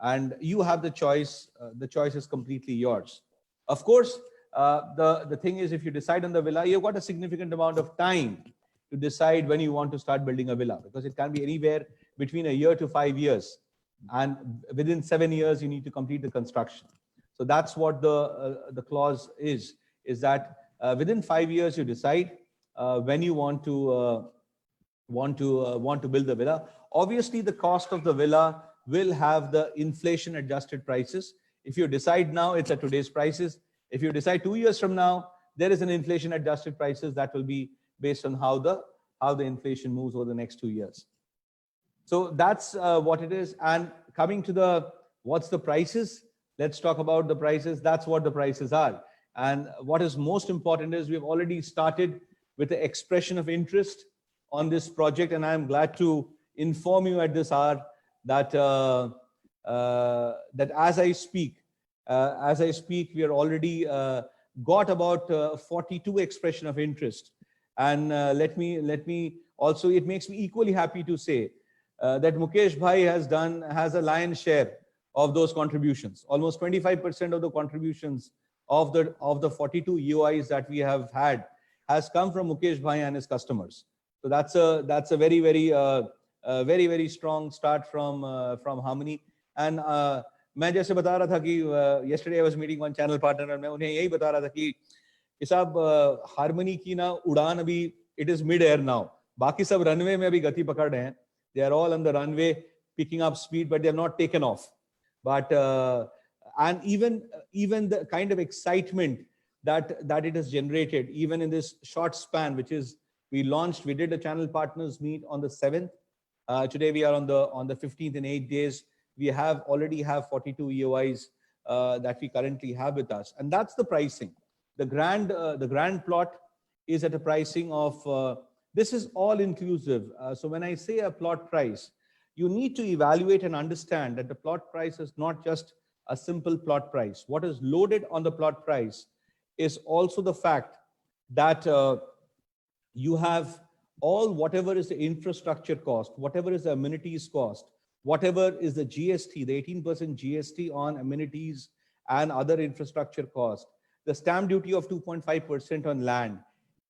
And you have the choice. The choice is completely yours. Of course, the thing is, if you decide on the villa, you've got a significant amount of time to decide when you want to start building a villa, because it can be anywhere between a year to 5 years. And within 7 years, you need to complete the construction. So that's what the clause is that within 5 years, you decide when you want to build the villa. Obviously, the cost of the villa will have the inflation adjusted prices. If you decide now, it's at today's prices. If you decide 2 years from now, there is an inflation adjusted prices that will be based on how the inflation moves over the next 2 years. So that's what it is. And coming to what's the prices? Let's talk about the prices. That's what the prices are. And what is most important is we've already started with the expression of interest on this project. And I'm glad to inform you at this hour that that as I speak, we are already got about 42 expression of interest. And let me also, it makes me equally happy to say that Mukesh Bhai has a lion's share of those contributions. Almost 25% of the contributions of the 42 EOIs that we have had has come from Mukesh Bhai and his customers. So that's a very, very strong start from Harmony. And मैं जैसे बता रहा था कि yesterday I was meeting one channel partner and मैं उन्हें यही बता रहा था कि साहब Harmony की ना उड़ान अभी it is mid air now. बाकी सब runway में अभी गति पकड़ रहे हैं. They are all on the runway picking up speed, but they have not taken off. But and even the kind of excitement that it has generated, even in this short span, which is we did a channel partners meet on the 7th. Today we are on the 15th. In 8 days, we already have 42 EOIs that we currently have with us, and that's the pricing. The grand plot is at a pricing of this is all inclusive. So when I say a plot price, you need to evaluate and understand that the plot price is not just a simple plot price. What is loaded on the plot price is also the fact that you have whatever is the infrastructure cost, whatever is the amenities cost, whatever is the GST, the 18% GST on amenities and other infrastructure cost, the stamp duty of 2.5% on land,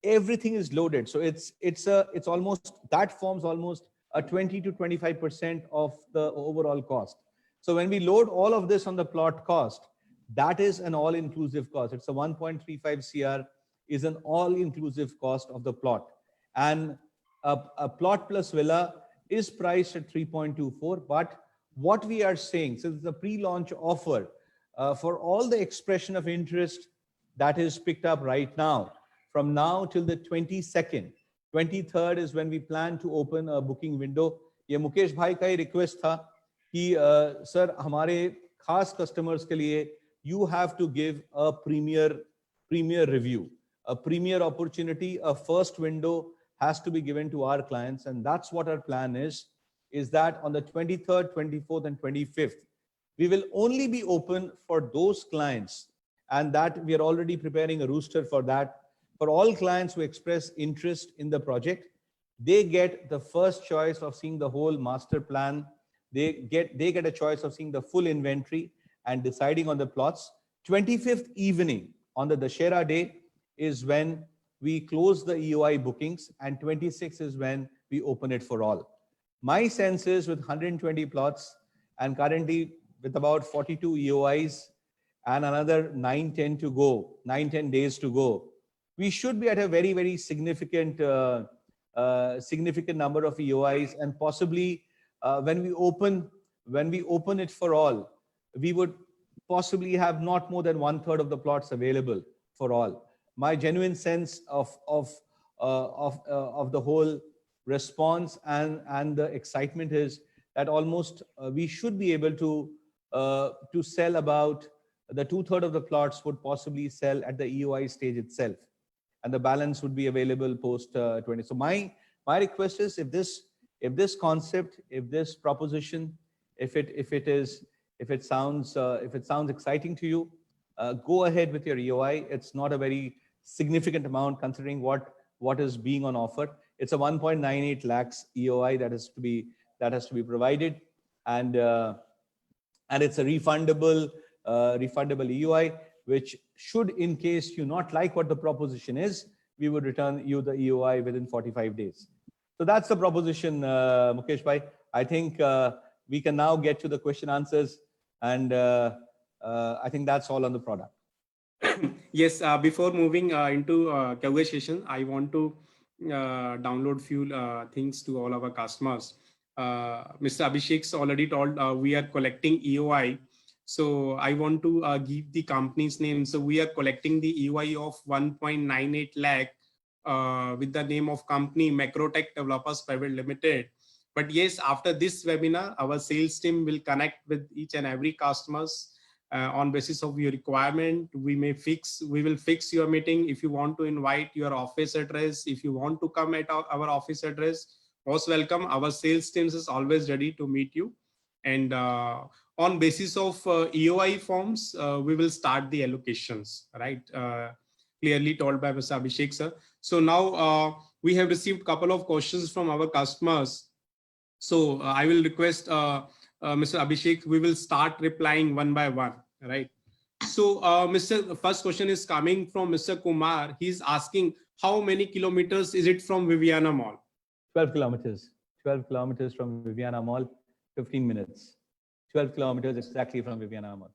everything is loaded. So it's almost, that forms almost a 20 to 25% of the overall cost. So when we load all of this on the plot cost, that is an all-inclusive cost. It's a 1.35 CR is an all-inclusive cost of the plot. And a plot plus villa is priced at 3.24. But what we are saying, since it's a pre-launch offer, for all the expression of interest that is picked up right now, from now till the 22nd, 23rd is when we plan to open a booking window. ये मुकेश भाई का ही request था कि sir हमारे खास customers के लिए you have to give a premier review, a premier opportunity, a first window has to be given to our clients. And that's what our plan is that on the 23rd, 24th and 25th, we will only be open for those clients, and that we are already preparing a rooster for that. For all clients who express interest in the project, they get the first choice of seeing the whole master plan. They get a choice of seeing the full inventory and deciding on the plots. 25th evening on the Dussehra day is when we close the EOI bookings, and 26th is when we open it for all. My sense is with 120 plots and currently with about 42 EOIs and another 9-10 days to go, we should be at a very, very significant number of EOIs, and possibly when we open it for all, we would possibly have not more than 1/3 of the plots available for all. My genuine sense of the whole response and the excitement is that almost we should be able to sell about the 2/3 of the plots would possibly sell at the EOI stage itself, and the balance would be available post 20. So my request is, if this If this concept, if this proposition, if it sounds exciting to you, go ahead with your EOI. It's not a very significant amount considering what is being on offer. It's a 1.98 lakhs EOI that has to be provided, and it's a refundable EOI, which should, in case you not like what the proposition is, we would return you the EOI within 45 days. So that's the proposition, Mukesh bhai. I think we can now get to the question answers, and I think that's all on the product. Yes, before moving into conversation, I want to download few things to all our customers. Mr. Abhishek's already told we are collecting EOI. So I want to give the company's name. So we are collecting the EOI of 1.98 lakh with the name of company Macrotech Developers Private Limited. But yes, after this webinar, our sales team will connect with each and every customers on basis of your requirement. We will fix your meeting. If you want to invite your office address, if you want to come at our office address, most welcome. Our sales teams is always ready to meet you. And on basis of EOI forms, we will start the allocations, right? Clearly told by Mr. Abhishek sir. So now we have received a couple of questions from our customers. So I will request Mr. Abhishek, we will start replying one by one, right? So first question is coming from Mr. Kumar. He's asking, how many kilometers is it from Viviana Mall? 12 kilometers. 12 kilometers from Viviana Mall, 15 minutes. 12 kilometers exactly from Viviana Mall.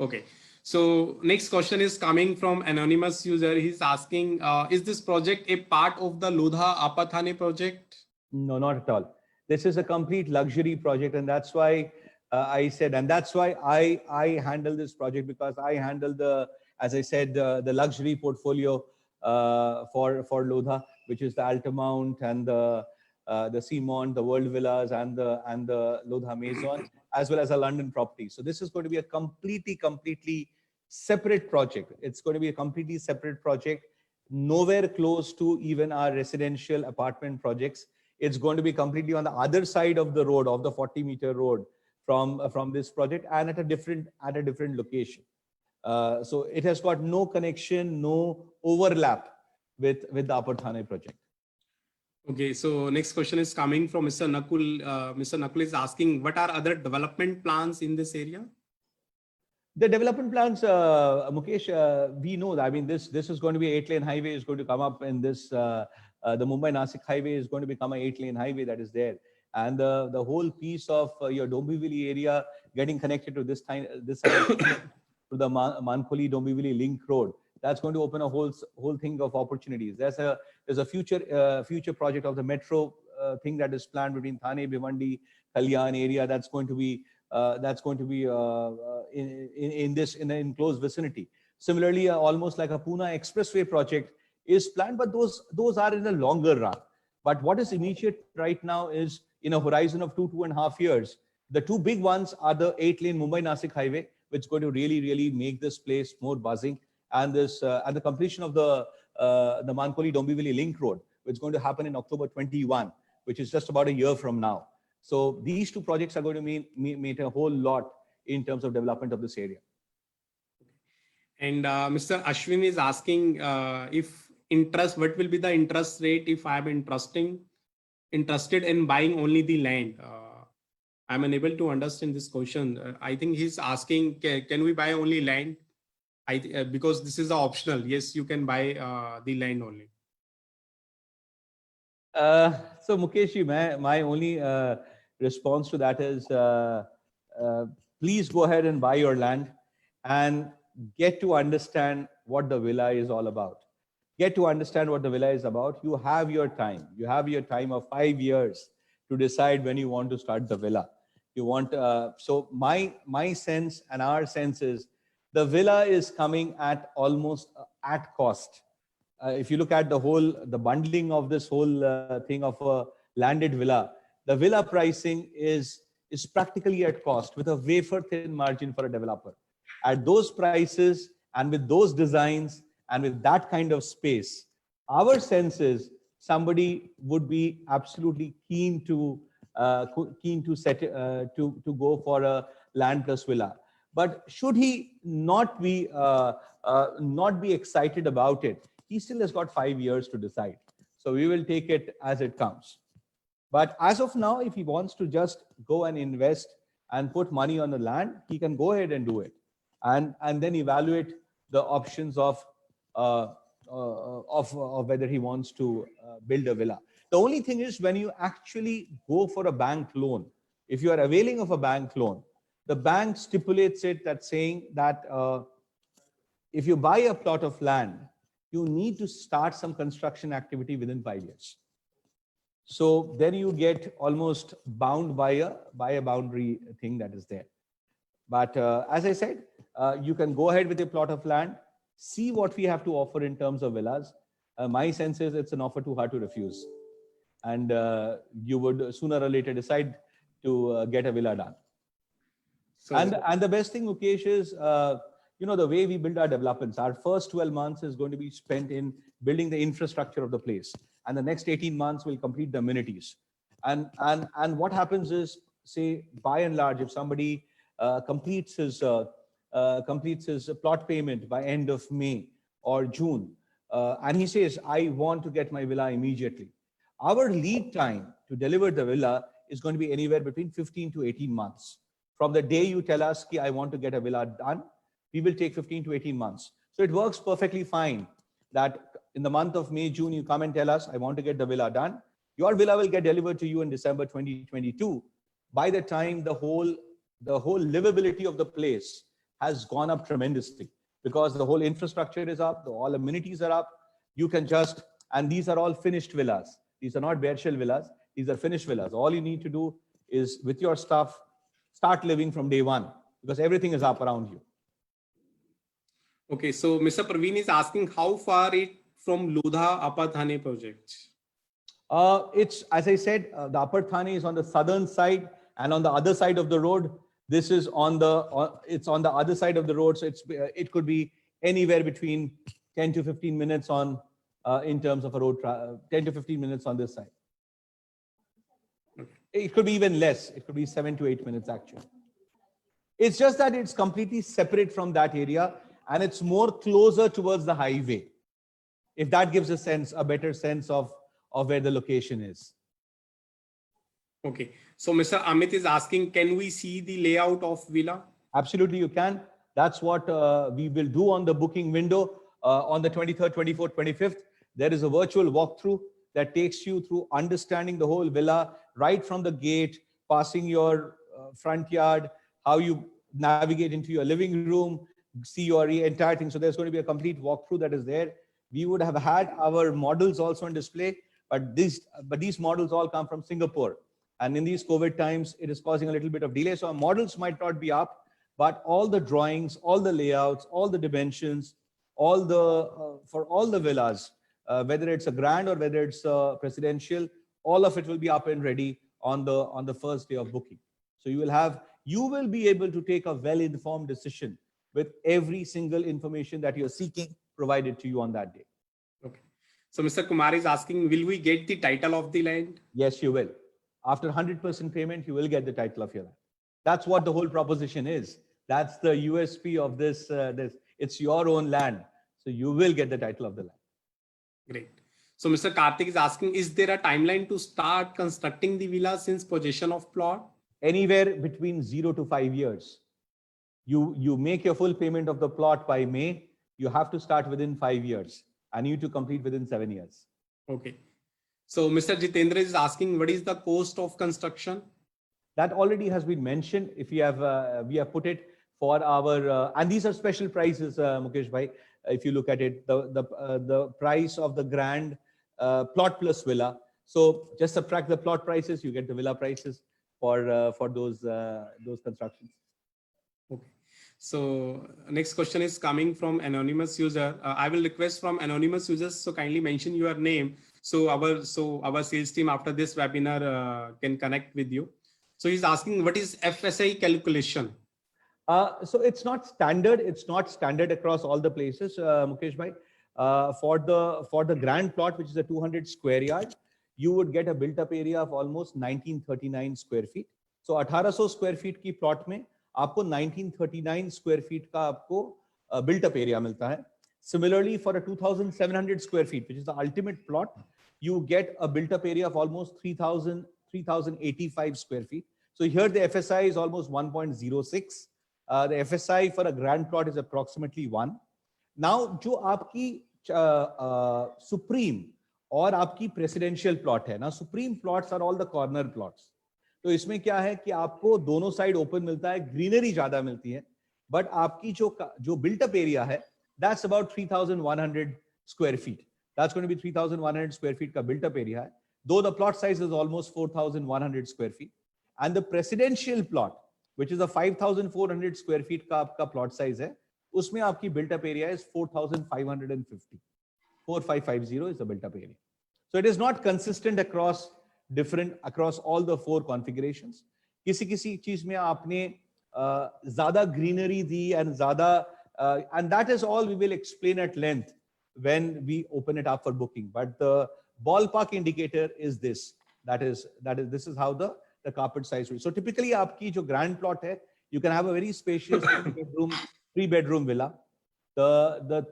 Okay. So next question is coming from anonymous user. He's asking, is this project a part of the Lodha Apathane project? No, not at all. This is a complete luxury project, and that's why I said, and that's why I handle this project, because I handle as I said, the luxury portfolio for Lodha, which is the Altamount and the Seamount, the World Villas, and the Lodha Maison, as well as a London property. So this is going to be a completely separate project. It's going to be a completely separate project, nowhere close to even our residential apartment projects. It's going to be completely on the other side of the road, of the 40-meter road from this project, and at a different location. So it has got no connection, no overlap with the Upper Thane project. Okay, so next question is coming from Mr. Nakul. Mr. Nakul is asking, what are other development plans in this area? The development plans, Mukesh, we know that. I mean, this is going to be 8-lane highway is going to come up in this. The Mumbai-Nasik highway is going to become an 8-lane highway that is there. And the whole piece of your Dombivli area getting connected to this side to the Mankholi-Dombivli link road, that's going to open a whole thing of opportunities. There's a future project of the metro thing that is planned between Thane, Bhiwandi, Kalyan area that's going to be in the enclosed vicinity. Similarly, almost like a Pune Expressway project is planned, but those are in the longer run. But what is immediate right now is in a horizon of 2.5 years. The two big ones are the 8-lane Mumbai-Nasik highway, which is going to really make this place more buzzing, and the completion of the Mankholi-Dombivli link road, which is going to happen in October 21, which is just about a year from now. So these two projects are going to mean a whole lot in terms of development of this area. And Mr. Ashwin is asking what will be the interest rate if I am interested in buying only the land? I'm unable to understand this question. I think he's asking, can we buy only land? Because this is optional. Yes, you can buy the land only. So Mukesh, my only response to that is, please go ahead and buy your land and get to understand what the villa is all about. Get to understand what the villa is about. You have your time. You have your time of 5 years to decide when you want to start the villa. You want so my sense and our sense is the villa is coming at almost at cost. If you look at the bundling of this whole thing of a landed villa, the villa pricing is practically at cost with a wafer thin margin for a developer. At those prices and with those designs and with that kind of space, our sense is somebody would be absolutely keen to go for a land plus villa. But should he not be excited about it, he still has got 5 years to decide. So we will take it as it comes. But as of now, if he wants to just go and invest and put money on the land, he can go ahead and do it, and then evaluate the options of whether he wants to build a villa. The only thing is, when you actually go for a bank loan, if you are availing of a bank loan, the bank stipulates it that saying that if you buy a plot of land, you need to start some construction activity within 5 years. So then you get almost bound by a boundary thing that is there. But as I said, you can go ahead with a plot of land, see what we have to offer in terms of villas. My sense is it's an offer too hard to refuse. And you would sooner or later decide to get a villa done. So, and the best thing, Mukesh, is, the way we build our developments, our first 12 months is going to be spent in building the infrastructure of the place. And the next 18 months will complete the amenities. And what happens is, say, by and large, if somebody completes his plot payment by end of May or June, and he says, I want to get my villa immediately, our lead time to deliver the villa is going to be anywhere between 15 to 18 months. From the day you tell us, I want to get a villa done, we will take 15 to 18 months. So it works perfectly fine that in the month of May, June, you come and tell us, I want to get the villa done. Your villa will get delivered to you in December 2022. By the time the whole livability of the place has gone up tremendously, because the whole infrastructure is up, all amenities are up. You can just, and these are all finished villas. These are not bare shell villas. These are finished villas. All you need to do is, with your stuff, start living from day one, because everything is up around you. Okay, so Mr. Praveen is asking how far it from Lodha Upper Thane project? It's, as I said, the Upper Thane is on the southern side, and on the other side of the road, this is it's on the other side of the road. So it could be anywhere between 10 to 15 minutes on, in terms of a road, 10 to 15 minutes on this side. It could be even less. It could be 7 to 8 minutes actually. It's just that it's completely separate from that area, and it's more closer towards the highway. If that gives a better sense of where the location is. Okay. So Mr. Amit is asking, can we see the layout of villa? Absolutely, you can. That's what we will do on the booking window on the 23rd, 24th, 25th. There is a virtual walkthrough that takes you through understanding the whole villa, right from the gate, passing your front yard, how you navigate into your living room, see your entire thing. So there's going to be a complete walkthrough that is there. We would have had our models also on display, but these models all come from Singapore. And in these COVID times, it is causing a little bit of delay. So our models might not be up, but all the drawings, all the layouts, all the dimensions, all the for all the villas, whether it's a grand or whether it's a presidential, all of it will be up and ready on the first day of booking. So you will be able to take a well-informed decision with every single information that you're seeking provided to you on that day. Okay. So Mr. Kumar is asking, will we get the title of the land? Yes, you will. After 100% payment, you will get the title of your land. That's what the whole proposition is. That's the USP of this. It's your own land. So you will get the title of the land. Great. So Mr. Karthik is asking, is there a timeline to start constructing the villa since possession of plot? Anywhere between 0 to 5 years. You make your full payment of the plot by May. You have to start within 5 years. And you to complete within 7 years. Okay. So Mr. Jitendra is asking, what is the cost of construction? That already has been mentioned. If we have put it for our, and these are special prices, Mukesh bhai. If you look at it, the price of the grand plot plus villa. So just subtract the plot prices, you get the villa prices for those constructions. Okay. So next question is coming from anonymous user. I will request from anonymous users, so kindly mention your name. So our sales team after this webinar can connect with you. So he's asking, what is FSI calculation? So it's not standard. It's not standard across all the places, Mukesh bhai. For the grand plot, which is a 200 square yard, you would get a built-up area of almost 1939 square feet. So 1800 square feet की plot में आपको 1939 square feet का आपको built-up area मिलता है. Similarly, for a 2,700 square feet, which is the ultimate plot, you get a built-up area of almost 3,085 square feet. So here the FSI is almost 1.06. The FSI for a grand plot is approximately 1. Now, जो आपकी supreme और आपकी presidential plot है ना, supreme plots are all the corner plots. तो इसमें क्या है कि आपको दोनों साइड ओपन मिलता है, ग्रीनरी ज्यादा मिलती है, बट आपकी जो built-up area है, that's about 3,100 square feet. That's going to be 3,100 square feet का built-up area है, though the plot size is almost 4,100 square feet. And the presidential plot, which is a 5,400 square feet का आपका plot size है, उसमें आपकी built-up area is 4,550. 4,550 is the built-up area. So it is not consistent across all the 4 configurations. किसी चीज में आपने ज़्यादा greenery दी and ज़्यादा and that is all we will explain at length when we open it up for booking. But the ballpark indicator is this. This is how the carpet size is. So typically आपकी जो grand plot है, you can have a very spacious 3-bedroom villa. The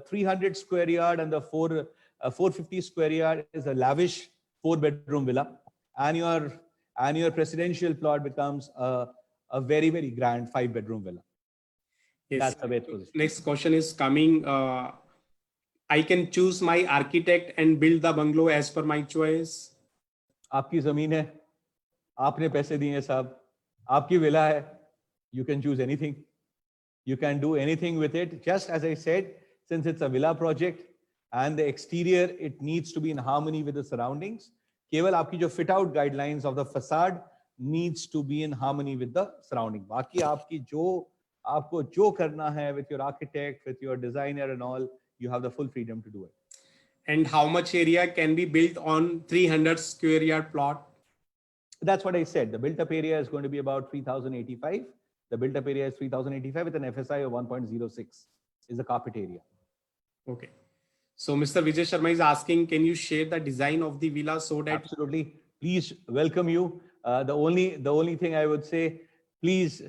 300 square yard and the 450 square yard is a lavish 4-bedroom villa, and your presidential plot becomes a very, very grand 5-bedroom villa. Yes. That's the best position. Next question is coming. I can choose my architect and build the bungalow as per my choice. आपकी जमीन है, आपने पैसे दिए हैं साहब, आपकी villa है, you can choose anything. You can do anything with it. Just as I said, since it's a villa project and the exterior, it needs to be in harmony with the surroundings. केवल आपकी जो fit out guidelines of the facade needs to be in harmony with the surrounding. बाकी आपको जो करना है with your architect, with your designer and all, you have the full freedom to do it. And how much area can be built on 300 square yard plot? That's what I said. The built-up area is going to be about 3,085. The built-up area is 3,085 with an FSI of 1.06 is the carpet area. Okay. So Mr. Vijay Sharma is asking, can you share the design of the villa so that... Absolutely. Please, welcome you. The only thing I would say, please,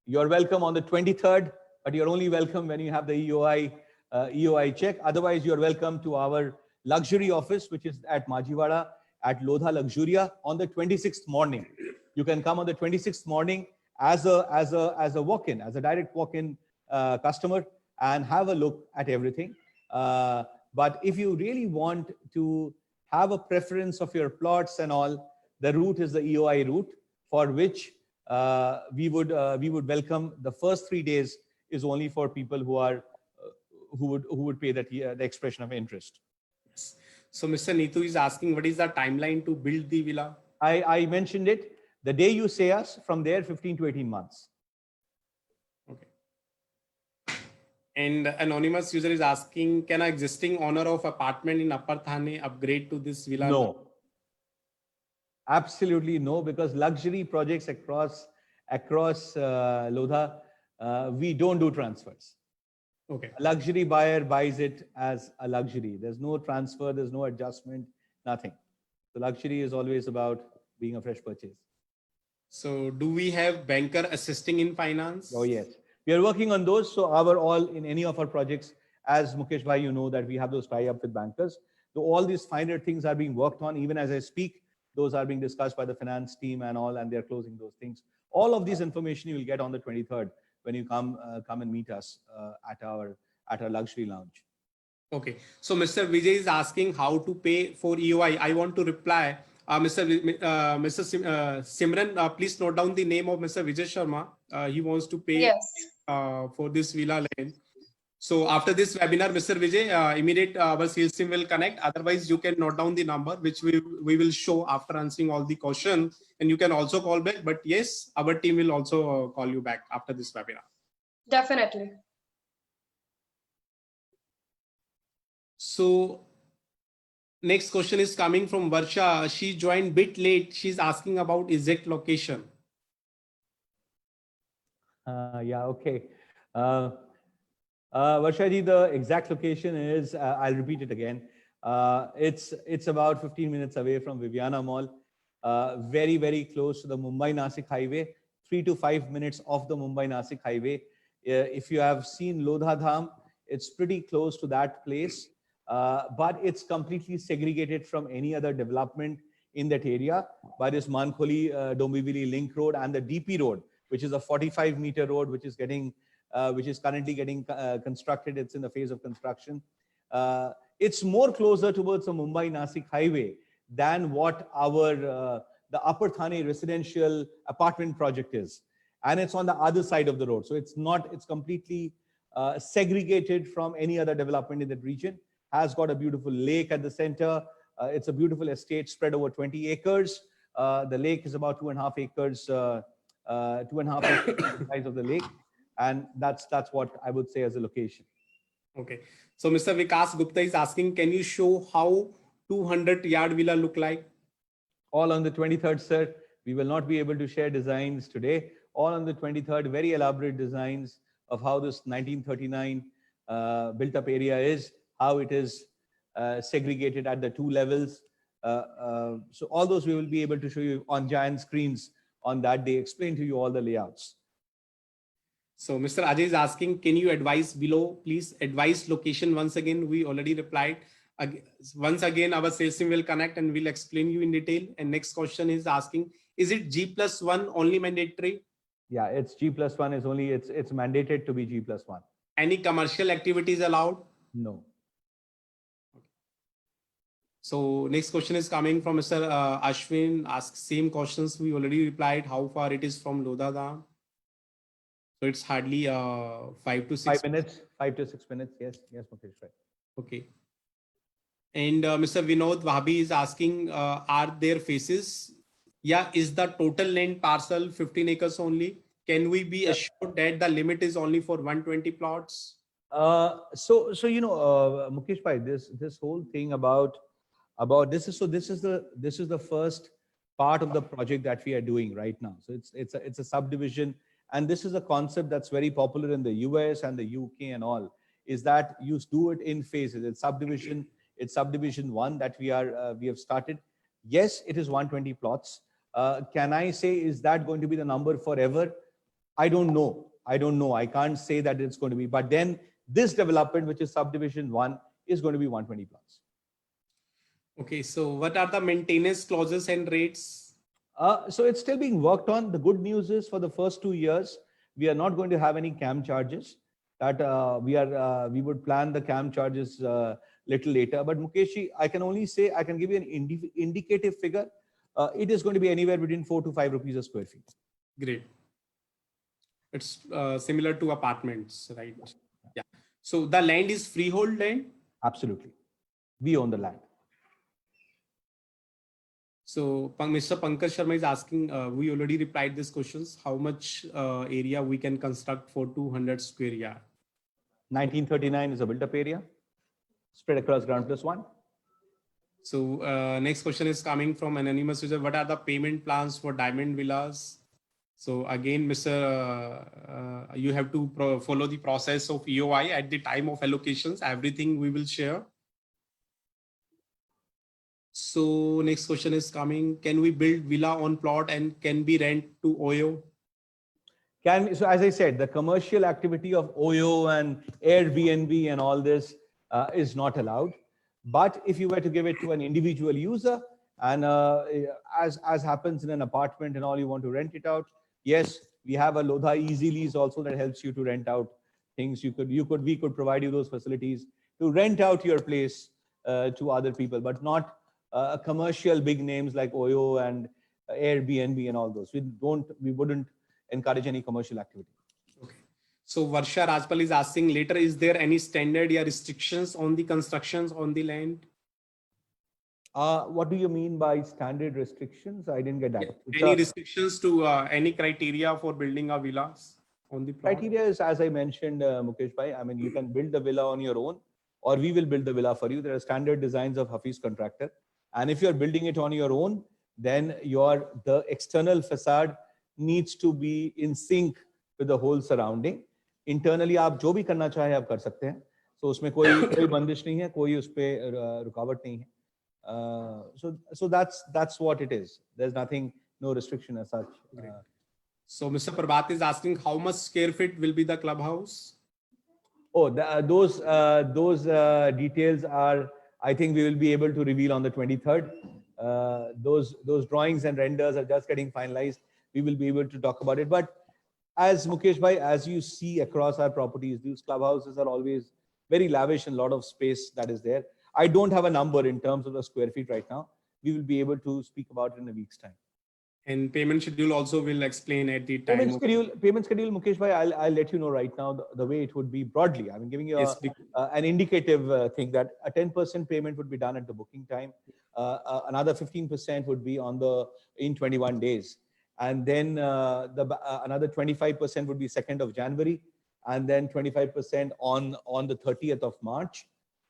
you're welcome on the 23rd, but you're only welcome when you have the EOI check. Otherwise, you're welcome to our luxury office, which is at Majivada at Lodha Luxuria on the 26th morning. You can come on the 26th morning as a walk-in, as a direct walk-in customer, and have a look at everything. But if you really want to have a preference of your plots and all, the route is the EOI route, for which we would welcome. The first 3 days is only for people who would pay the expression of interest. Yes. So Mr. Neetu is asking, what is the timeline to build the villa? I mentioned it. The day you say us, from there 15 to 18 months. Okay. And anonymous user is asking, can an existing owner of apartment in Upper Thane upgrade to this villa? No. Absolutely no, because luxury projects across Lodha, we don't do transfers. Okay. A luxury buyer buys it as a luxury. There's no transfer, there's no adjustment, nothing. The luxury is always about being a fresh purchase. So do we have banker assisting in finance? Oh yes, we are working on those. So in any of our projects, as Mukesh bhai, you know that we have those tie-up with bankers. So all these finer things are being worked on. Even as I speak, those are being discussed by the finance team and all, and they're closing those things. All of this information you will get on the 23rd when you come and meet us at our luxury lounge. Okay. So Mr. Vijay is asking how to pay for EOI. I want to reply. Mr. Simran, please note down the name of Mr. Vijay Sharma. He wants to pay for this villa land. So after this webinar, Mr. Vijay, immediate our sales team will connect. Otherwise, you can note down the number, which we will show after answering all the questions. And you can also call back. But yes, our team will also call you back after this webinar. Definitely. So next question is coming from Varsha. She joined a bit late. She's asking about exact location. Yeah, okay. Varsha ji, the exact location is, I'll repeat it again. It's about 15 minutes away from Viviana Mall, very, very close to the Mumbai-Nasik highway, 3 to 5 minutes off the Mumbai-Nasik highway. If you have seen Lodha Dham, it's pretty close to that place, but it's completely segregated from any other development in that area by this Mankholi Dombivli Link Road and the DP Road, which is a 45-meter road, which is currently getting constructed. It's in the phase of construction. It's more closer towards the Mumbai-Nasik highway than what our the Upper Thane residential apartment project is, and it's on the other side of the road. So it's completely segregated from any other development in that region. Has got a beautiful lake at the center. It's a beautiful estate spread over 20 acres. The lake is about 2.5 acres, 2.5 acres the size of the lake. And that's what I would say as a location. Okay. So Mr. Vikas Gupta is asking, can you show how 200-yard villa look like? All on the 23rd, sir. We will not be able to share designs today. All on the 23rd, very elaborate designs of how this 1939 built-up area is, how it is segregated at the 2 levels. So all those we will be able to show you on giant screens on that day, explain to you all the layouts. So Mr. Ajay is asking, can you advise below, please advise location once again? We already replied. Once again, our sales team will connect and we'll explain you in detail. And next question is asking, is it G+1 only mandatory? Yeah, it's G+1 is only, it's mandated to be G+1. Any commercial activities allowed? No. So next question is coming from Mr. Ashwin, asks same questions. We already replied how far it is from Lodha Dham. So it's hardly 5 to 6 minutes, 5 to 6 minutes. Yes, Mukesh, right. Okay. And Mr. Vinod Wahabi is asking, are there phases? Yeah, is the total land parcel 15 acres only? Can we be assured that the limit is only for 120 plots? So you know, Mukesh bhai, this whole thing about this is the first part of the project that we are doing right now. So it's a subdivision. And this is a concept that's very popular in the US and the UK and all, is that you do it in phases. It's subdivision 1 that we have started. Yes, it is 120 plots. Can I say, is that going to be the number forever? I don't know. I can't say that it's going to be, but then this development, which is subdivision 1, is going to be 120 plots. Okay. So what are the maintenance clauses and rates? So it's still being worked on. The good news is for the first 2 years, we are not going to have any CAM charges. That we would plan the CAM charges little later. But Mukesh, I can only say, I can give you an indicative figure. It is going to be anywhere between 4 to 5 rupees a square feet. Great. It's similar to apartments, right? Yeah. So the land is freehold land? Absolutely. We own the land. So Mr. Pankaj Sharma is asking, we already replied these questions, how much area we can construct for 200 square yard? 1939 is a built-up area, spread across ground plus 1. So next question is coming from anonymous user. What are the payment plans for diamond villas? So again, Mr. You have to follow the process of EOI at the time of allocations. Everything we will share. So next question is coming. Can we build villa on plot and can be rent to OYO? So as I said, the commercial activity of OYO and Airbnb and all this is not allowed. But if you were to give it to an individual user, and as happens in an apartment and all, you want to rent it out, yes, we have a Lodha Easy Lease also that helps you to rent out things. We could provide you those facilities to rent out your place to other people, but not commercial big names like OYO and Airbnb and all those. We wouldn't encourage any commercial activity. Okay. So Varsha Rajpal is asking later, is there any standard or restrictions on the constructions on the land? What do you mean by standard restrictions? I didn't get that. Any restrictions to any criteria for building a villas on the plot? Criteria is, as I mentioned, Mukesh bhai, I mean, you can build the villa on your own, or we will build the villa for you. There are standard designs of Hafiz Contractor. And if you're building it on your own, then the external facade needs to be in sync with the whole surrounding. Internally आप जो भी करना चाहे आप कर सकते हैं. So उसमें कोई बंदिश नहीं है, कोई उस पे रुकावट नहीं है. So that's what it is. There's nothing, no restriction as such. So Mr. Prabhat is asking how much square feet will be the clubhouse? Oh, those details are, I think we will be able to reveal on the 23rd. Those drawings and renders are just getting finalized. We will be able to talk about it. But as Mukesh bhai, as you see across our properties, these clubhouses are always very lavish and a lot of space that is there. I don't have a number in terms of the square feet right now. We will be able to speak about it in a week's time. And payment schedule also will explain at the time. Payment schedule, Mukesh bhai, I'll let you know right now the way it would be broadly. I'm giving you an indicative thing that a 10% payment would be done at the booking time. Another 15% would be in 21 days. And then another 25% would be 2nd of January. And then 25% on the 30th of March.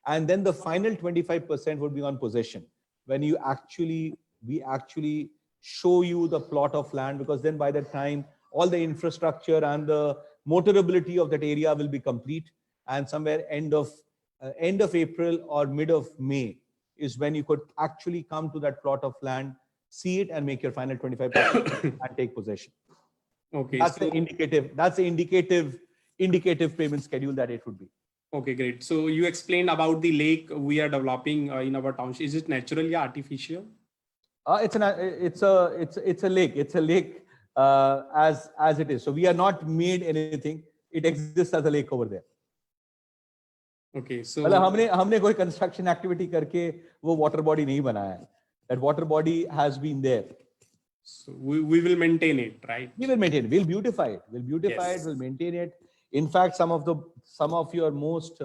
And then the final 25% would be on possession. When we actually show you the plot of land, because then by that time, all the infrastructure and the motorability of that area will be complete. And somewhere end of April or mid of May is when you could actually come to that plot of land, see it and make your final 25% and take possession. Okay. That's the indicative payment schedule that it would be. Okay, great. So you explained about the lake we are developing in our township. Is it natural or artificial? It's a lake. It's a lake as it is. So we are not made anything. It exists as a lake over there. Okay, so हमने कोई construction activity करके वो water body नहीं बनाया है. That water body has been there. So we will maintain it, right? We will maintain it. We'll beautify it. We'll maintain it. In fact, some of your most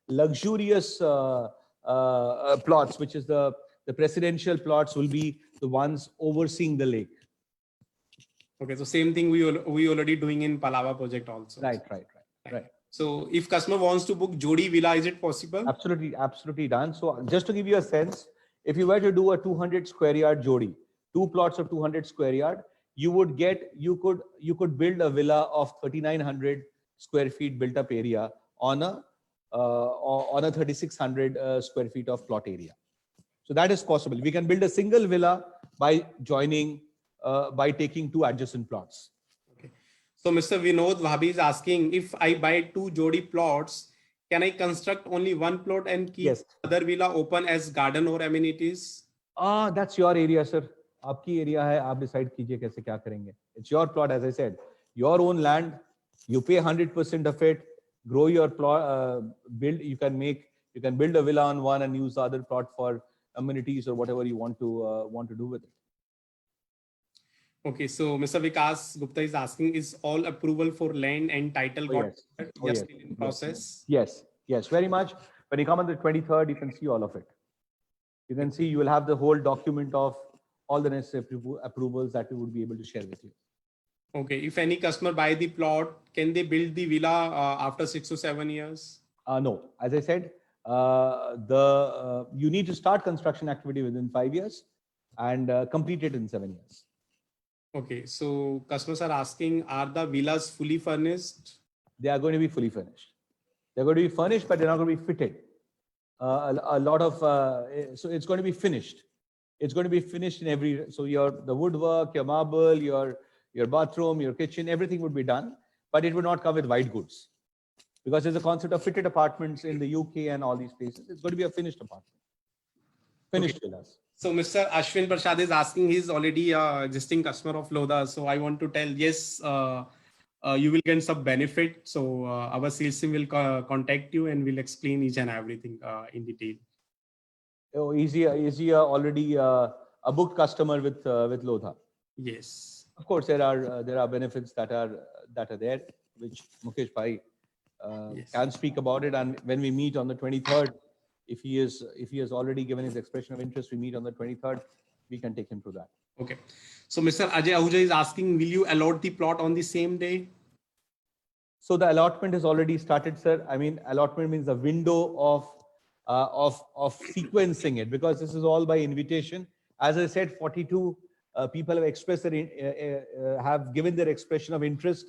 luxurious plots, which is the presidential plots, will be the ones overseeing the lake. Okay, so same thing we already doing in Palava project also. Right. So if customer wants to book Jodi Villa, is it possible? Absolutely done. So just to give you a sense, if you were to do a 200 square yard Jodi, 2 plots of 200 square yard, you could build a villa of 3,900 square feet built up area on a 3,600 square feet of plot area. So that is possible. We can build a single villa by taking 2 adjacent plots. Okay. So Mr. Vinod Bhabhi is asking, if I buy 2 Jodi plots, can I construct only 1 plot and keep other villa open as garden or amenities? That's your area, sir. आपकी area है, आप decide कीजिए कैसे क्या करेंगे. It's your plot, as I said, your own land. You pay 100% of it. Grow your plot. You can build a villa on one and use the other plot for amenities or whatever you want to do with it. Okay, so Mr. Vikas Gupta is asking, is all approval for land and title still in process? Yes, very much. When you come on the 23rd, you can see all of it. You can see, you will have the whole document of all the necessary approvals that we would be able to share with you. Okay, if any customer buy the plot, can they build the villa after 6 to 7 years? No, as I said, you need to start construction activity within 5 years and complete it in 7 years. Okay, so customers are asking, are the villas fully furnished? They are going to be fully furnished. They're going to be furnished, but they're not going to be fitted. So it's going to be finished. It's going to be finished in so the woodwork, your marble, your bathroom, your kitchen, everything would be done, but it would not come with white goods. Because there's a concept of fitted apartments in the UK and all these places. It's going to be a finished apartment. Finished villas. So Mr. Ashwin Prasad is asking, he's already an existing customer of Lodha. So I want to tell, yes, you will get some benefit. So our sales team will contact you and will explain each and everything in detail. Oh, is he already a booked customer with Lodha? Yes. Of course, there are benefits that are there, which Mukesh bhai can speak about it. And when we meet on the 23rd, if he has already given his expression of interest, we meet on the 23rd, we can take him through that. Okay. So Mr. Ajay Ahuja is asking, will you allot the plot on the same day? So the allotment has already started, sir. I mean, allotment means a window of sequencing it, because this is all by invitation. As I said, 42 people have expressed have given their expression of interest.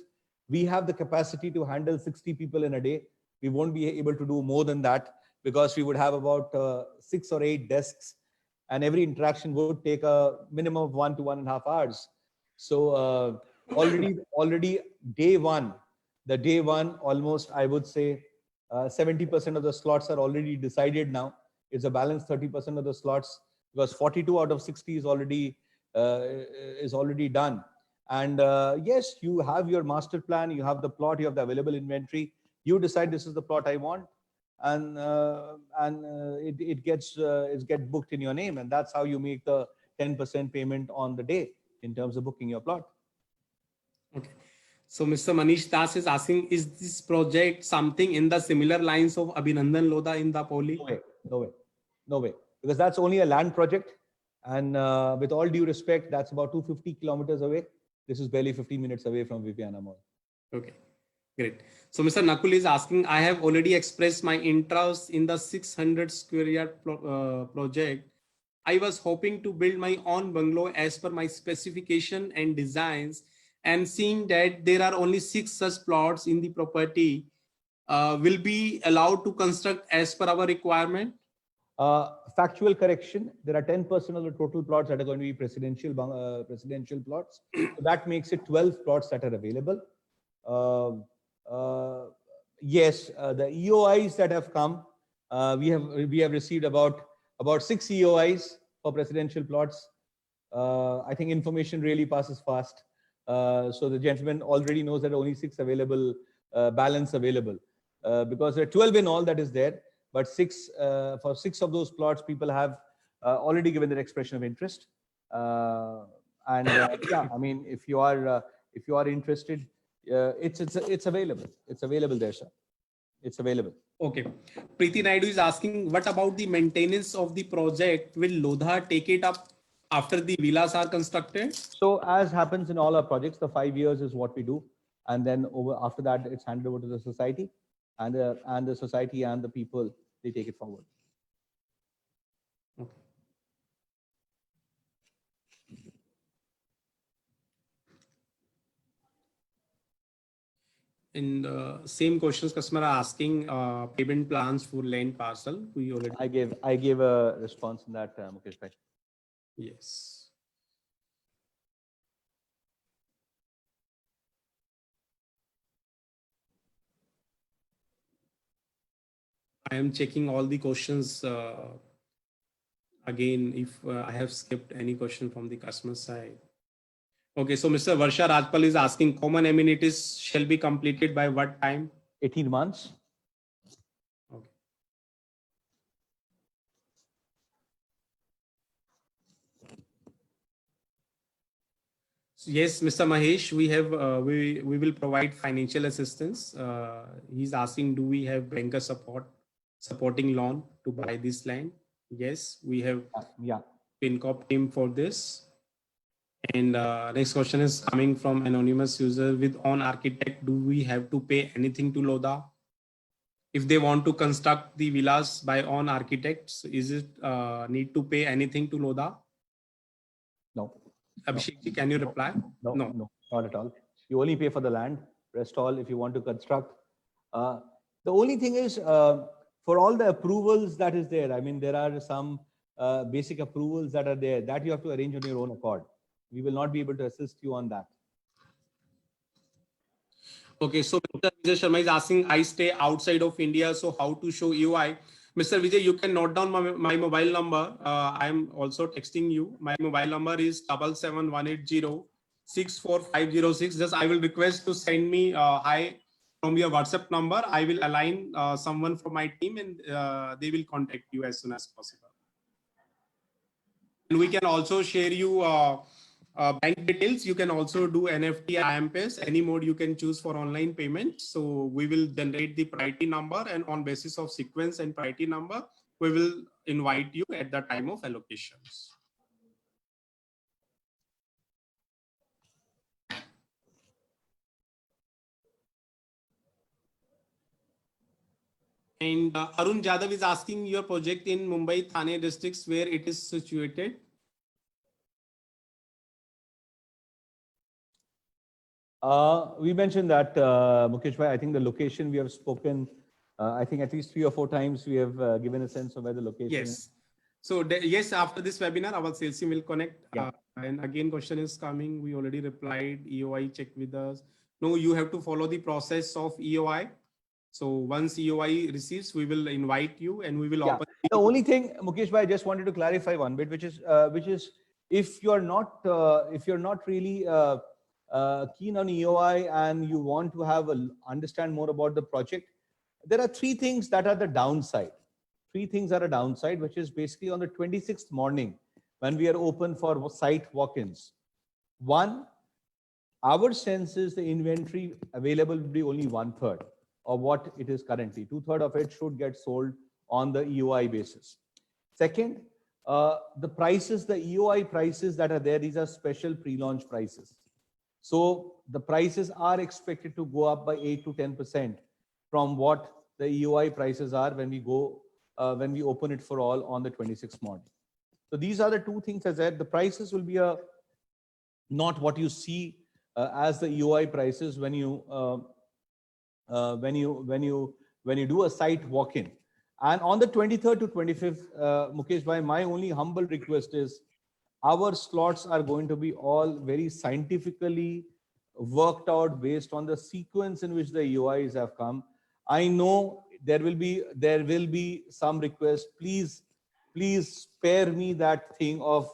We have the capacity to handle 60 people in a day. We won't be able to do more than that because we would have about 6 or 8 desks, and every interaction would take a minimum of 1 to 1.5 hours. So already day one, almost I would say 70% of the slots are already decided now. It's a balanced 30% of the slots because 42 out of 60 is already done. And yes, you have your master plan, you have the plot, you have the available inventory. You decide this is the plot I want, and it gets booked in your name, and that's how you make the 10% payment on the day in terms of booking your plot. Okay. So Mr. Manish Das is asking, is this project something in the similar lines of Abhinandan Lodha in Dapoli? No way. Because that's only a land project. And with all due respect, that's about 250 kilometers away. This is barely 15 minutes away from Viviana Mall. Okay, great. So Mr. Nakul is asking, I have already expressed my interest in the 600 square yard project. I was hoping to build my own bungalow as per my specification and designs, and seeing that there are only 6 such plots in the property, will be allowed to construct as per our requirement? Factual correction, there are 10% of the total plots that are going to be presidential plots. So that makes it 12 plots that are available. Yes, the EOIs that have come, we have received about 6 EOIs for presidential plots. I think information really passes fast. So the gentleman already knows that only 6 available, balance available, because there are 12 in all that is there. But for 6 of those plots, people have already given their expression of interest. Yeah, I mean, if you are interested, it's available. It's available there, sir. It's available. Okay. Preeti Naidu is asking, what about the maintenance of the project? Will Lodha take it up after the villas are constructed? So as happens in all our projects, the 5 years is what we do, and then after that, it's handed over to the society. And the society and the people, they take it forward. Okay. In the same questions, customer are asking payment plans for land parcel. We already. I gave a response in that, Mukesh bhai. Yes. I am checking all the questions again if I have skipped any question from the customer side. Okay, so Mr. Varsha Rajpal is asking, common amenities shall be completed by what time? 18 months. Okay. So yes, Mr. Mahesh, we have we will provide financial assistance. He's asking, do we have banker supporting loan to buy this land? Yes, we have. Yeah. PinCorp team for this. And next question is coming from anonymous user. With on architect, do we have to pay anything to Lodha? If they want to construct the villas by on architects, is it need to pay anything to Lodha? No. Abhishek ji, can you reply? No, not at all. You only pay for the land. Rest all if you want to construct. The only thing is, for all the approvals that is there, I mean, there are some basic approvals that are there that you have to arrange on your own accord. We will not be able to assist you on that. Okay, so Mr. Vijay Sharma is asking, I stay outside of India, so how to show EOI? Mr. Vijay, you can note down my mobile number. I am also texting you. My mobile number is 77180 Just I will request to send me hi from your WhatsApp number. I will align someone from my team, and they will contact you as soon as possible. And we can also share you bank details. You can also do NFT, IMPS, any mode you can choose for online payment. So we will generate the priority number, and on basis of sequence and priority number, we will invite you at the time of allocations. And Arun Jadhav is asking, your project in Mumbai, Thane districts, where it is situated? We mentioned that, Mukesh bhai, I think the location we have spoken, I think at least 3 or 4 times we have given a sense of where the location is. Yes. So yes, after this webinar, our sales team will connect. Yeah. And again, question is coming. We already replied. EOI check with us. No, you have to follow the process of EOI. So once EOI receives, we will invite you and we will Yeah. open. The only thing, Mukesh bhai, I just wanted to clarify one bit, which is if you're not really keen on EOI and you want to have understand more about the project, there are 3 things that are the downside. 3 things are a downside, which is basically on the 26th morning when we are open for site walk-ins. One, our sense is the inventory available will be only 1/3 of what it is currently. 2/3 of it should get sold on the EOI basis. Second, the prices, the EOI prices that are there, these are special pre-launch prices. So the prices are expected to go up by 8 to 10% from what the EOI prices are when we go, when we open it for all on the 26th morning. So these are the 2 things as that the prices will be not what you see as the EOI prices when you do a site walk-in. And on the 23rd to 25th, Mukesh bhai, my only humble request is our slots are going to be all very scientifically worked out based on the sequence in which the EOIs have come. I know there will be some requests. Please spare me that thing of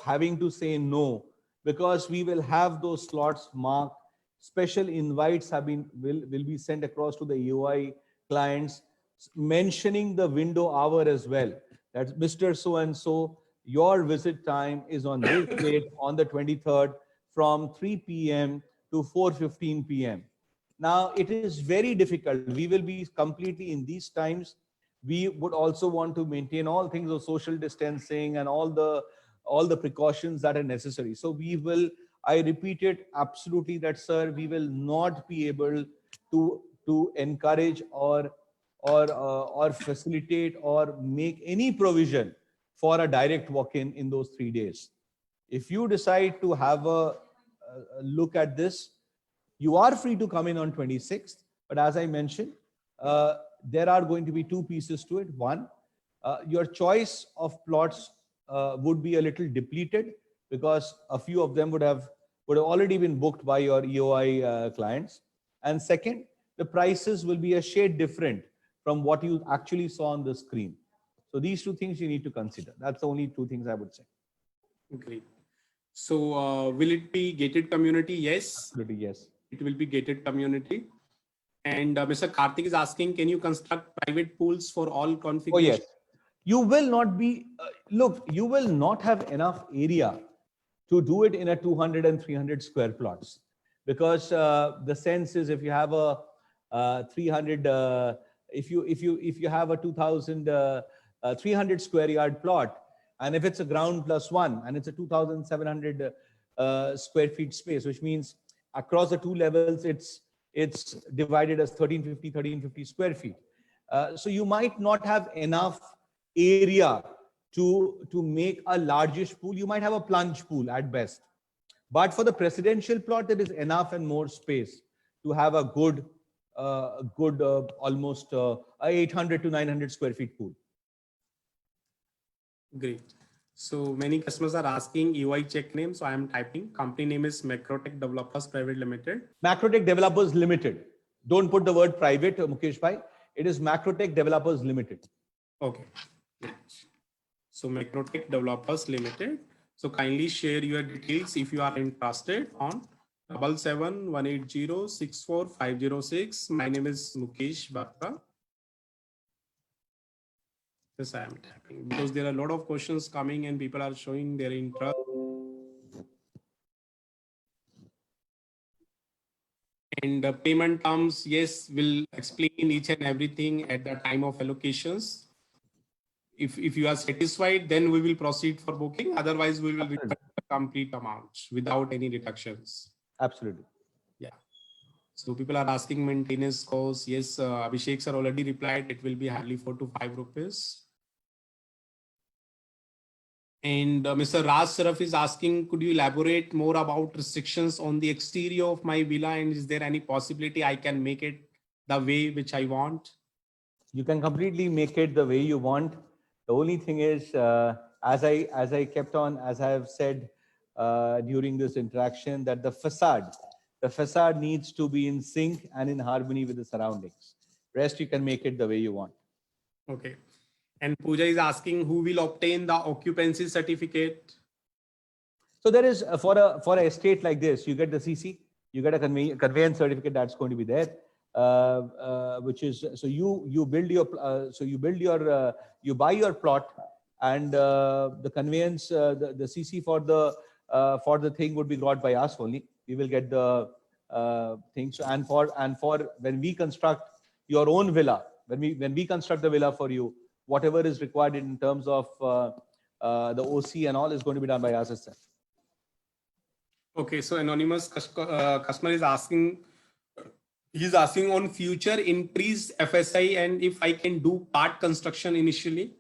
having to say no, because we will have those slots marked. Special invites will be sent across to the EOI clients mentioning the window hour as well. That's Mr. So and so, your visit time is on this date on the 23rd from 3 p.m. to 4:15 p.m. Now it is very difficult. We will be completely in these times. We would also want to maintain all things of social distancing and all the precautions that are necessary. So we will, I repeat it absolutely that, sir, we will not be able to encourage or facilitate or make any provision for a direct walk-in in those 3 days. If you decide to have a look at this, you are free to come in on 26th. But as I mentioned, there are going to be 2 pieces to it. One, your choice of plots would be a little depleted because a few of them would have already been booked by your EOI clients. And second, the prices will be a shade different from what you actually saw on the screen. So these 2 things you need to consider. That's the only 2 things I would say. Great. So will it be gated community? Yes. Absolutely, yes. It will be gated community. And Mr. Karthik is asking, can you construct private pools for all configurations? Oh, yes. You will not be, look, you will not have enough area to do it in a 200 and 300 square plots, because the sense is if you have a 300, if you have a 2,300 square yard plot, and if it's a ground plus 1 and it's a 2,700 square feet space, which means across the 2 levels, it's divided as 1350 square feet. So you might not have enough area to make a largish pool. You might have a plunge pool at best. But for the presidential plot, there is enough and more space to have a good, almost 800 to 900 square feet pool. Great. So many customers are asking EOI check name. So I am typing. Company name is Macrotech Developers Private Limited. Macrotech Developers Limited. Don't put the word private, Mukesh bhai. It is Macrotech Developers Limited. Okay. So Macrotech Developers Limited. So kindly share your details if you are interested on 7718064506. My name is Mukesh Batra. Yes, I am typing because there are a lot of questions coming and people are showing their interest. And the payment terms, yes, will explain each and everything at the time of allocations. If you are satisfied, then we will proceed for booking. Otherwise, we will refund the complete amount without any reductions. Absolutely. Yeah. So people are asking maintenance costs. Yes, Abhishek sir already replied. It will be hardly 4 to 5 rupees. And Mr. Raj Saraf is asking, could you elaborate more about restrictions on the exterior of my villa? And is there any possibility I can make it the way which I want? You can completely make it the way you want. The only thing is, as I kept on, as I have said during this interaction, that the facade needs to be in sync and in harmony with the surroundings. Rest you can make it the way you want. Okay. And Pooja is asking, who will obtain the occupancy certificate? So there is for a estate like this, you get the CC, you get a conveyance certificate that's going to be there, which is so you buy your plot, and the conveyance, the CC for the thing would be got by us only. We will get the things, and for when we construct your own villa, when we construct the villa for you, whatever is required in terms of the OC and all is going to be done by us itself. Okay, so anonymous customer is asking, he's asking on future increased FSI and if I can do part construction initially.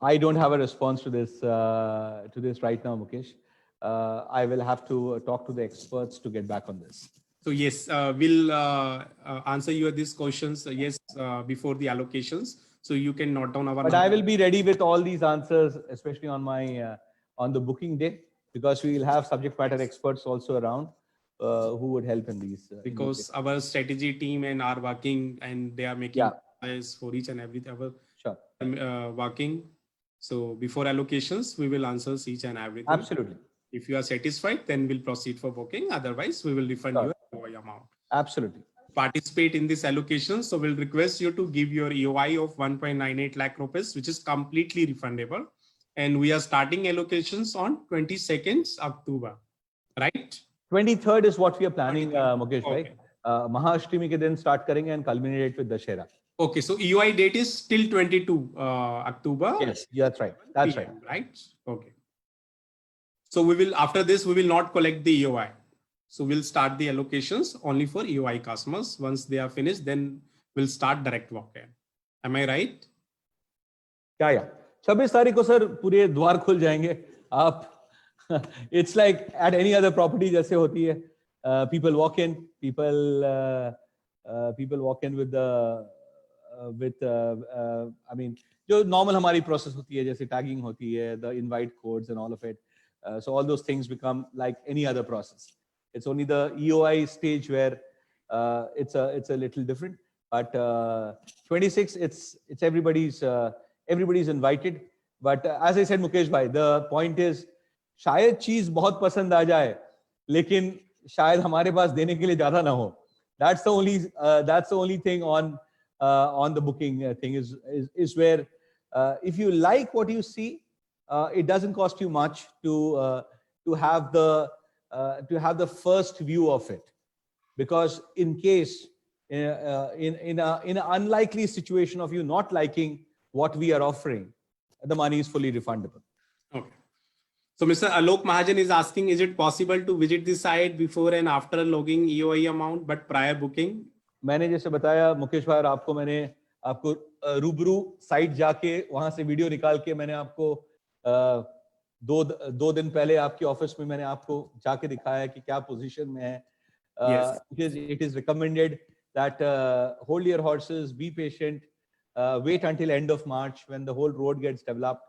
I don't have a response to this right now, Mukesh. I will have to talk to the experts to get back on this. So yes, we'll answer you these questions. Yes, before the allocations, so you can note down our. But I will be ready with all these answers, especially on my on the booking day, because we will have subject matter experts also around who would help in these. Because our strategy team and are working, and they are making plans for each and every working. So before allocations, we will answer each and everything. Absolutely. If you are satisfied, then we'll proceed for booking. Otherwise, we will refund you EOI amount. Absolutely. Participate in this allocation. So we'll request you to give your EOI of 1.98 lakh rupees, which is completely refundable. And we are starting allocations on 22nd October, right? 23rd is what we are planning, Mukesh. Okay. Mahashtami ke din start karenge and culminate with Dussehra. Okay, so EOI date is till 22 October. Yes, that's right. That's right. Right. Okay. So we will, after this, we will not collect the EOI. So we'll start the allocations only for EOI customers. Once they are finished, then we'll start direct walk-in. Am I right? Yeah. 26 तारीख को sir पूरे द्वार खुल जाएंगे आप. It's like at any other property जैसे होती है. People walk in. People walk in with the I mean, जो normal हमारी process होती है, जैसे tagging होती है, the invite codes and all of it. So all those things become like any other process. It's only the EOI stage where it's a little different. But 26, it's everybody's invited. But as I said, Mukesh bhai, the point is, शायद चीज बहुत पसंद आ जाए, लेकिन शायद हमारे पास देने के लिए ज्यादा ना हो. That's the only thing on the booking thing is where if you like what you see, it doesn't cost you much to have the first view of it, because in case in an unlikely situation of you not liking what we are offering, the money is fully refundable. Okay. So Mr. Alok Mahajan is asking, is it possible to visit the site before and after logging EOI amount but prior booking? मैंने जैसे बताया मुकेश भाई, आपको मैंने आपको रूबरू site जाके वहां से वीडियो निकाल के मैंने आपको दो दिन पहले आपके ऑफिस में मैंने आपको जाके दिखाया कि क्या पोजीशन में है. It is recommended that hold your horses, be patient, wait until end of March when the whole road gets developed,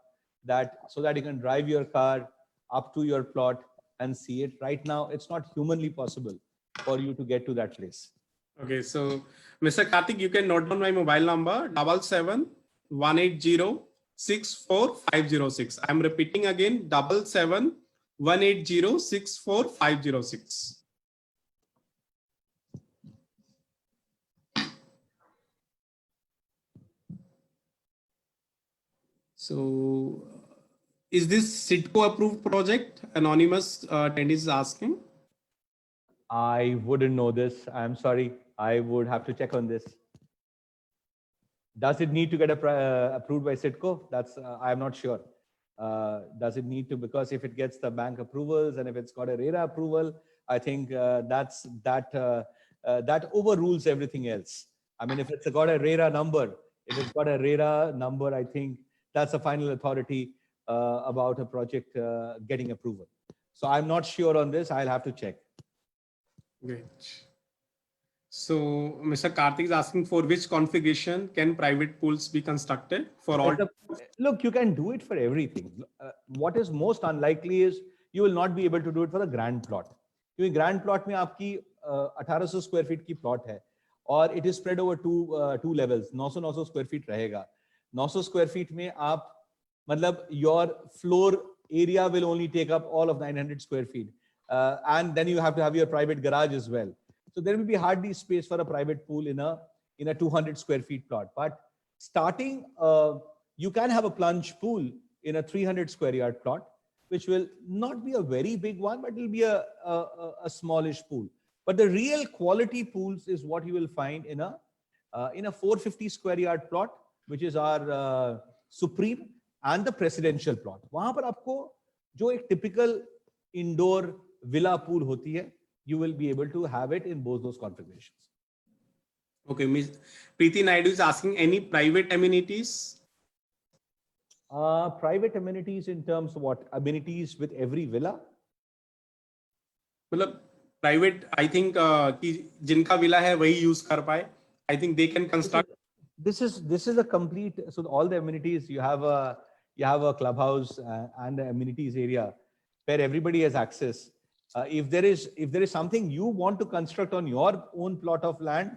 so that you can drive your car up to your plot and see it. Right now, it's not humanly possible for you to get to that place. Okay, so Mr. Karthik, you can note down my mobile number 77-180-64506. I'm repeating again 77-180-64506. So, is this CIDCO approved project? Anonymous attendee is asking. I wouldn't know this. I'm sorry. I would have to check on this. Does it need to get approved by CIDCO? That's I'm not sure. Does it need to? Because if it gets the bank approvals and if it's got a RERA approval, I think that overrules everything else. I mean, if it's got a RERA number, I think that's the final authority about a project getting approval. So I'm not sure on this. I'll have to check. Great. So Mr. Karthik is asking, for which configuration can private pools be constructed for all? Look, you can do it for everything. What is most unlikely is you will not be able to do it for the grand plot. क्योंकि grand plot में आपकी 1800 square feet की plot है और it is spread over two levels. 900 square feet रहेगा. 900 square feet में आप मतलब your floor area will only take up all of 900 square feet, and then you have to have your private garage as well. So there will be hardly space for a private pool in a 200 square feet plot. But starting, you can have a plunge pool in a 300 square yard plot, which will not be a very big one, but it will be a smallish pool. But the real quality pools is what you will find in a 450 square yard plot, which is our Supreme and the presidential plot. वहां पर आपको जो एक typical indoor villa pool होती है, you will be able to have it in both those configurations. Okay, Ms. Preeti Naidu is asking, any private amenities? Private amenities in terms of what? Amenities with every villa? मतलब private, I think कि जिनका villa है वही use कर पाए. I think they can construct. This is a complete. So all the amenities, you have a clubhouse and the amenities area where everybody has access. If there is something you want to construct on your own plot of land,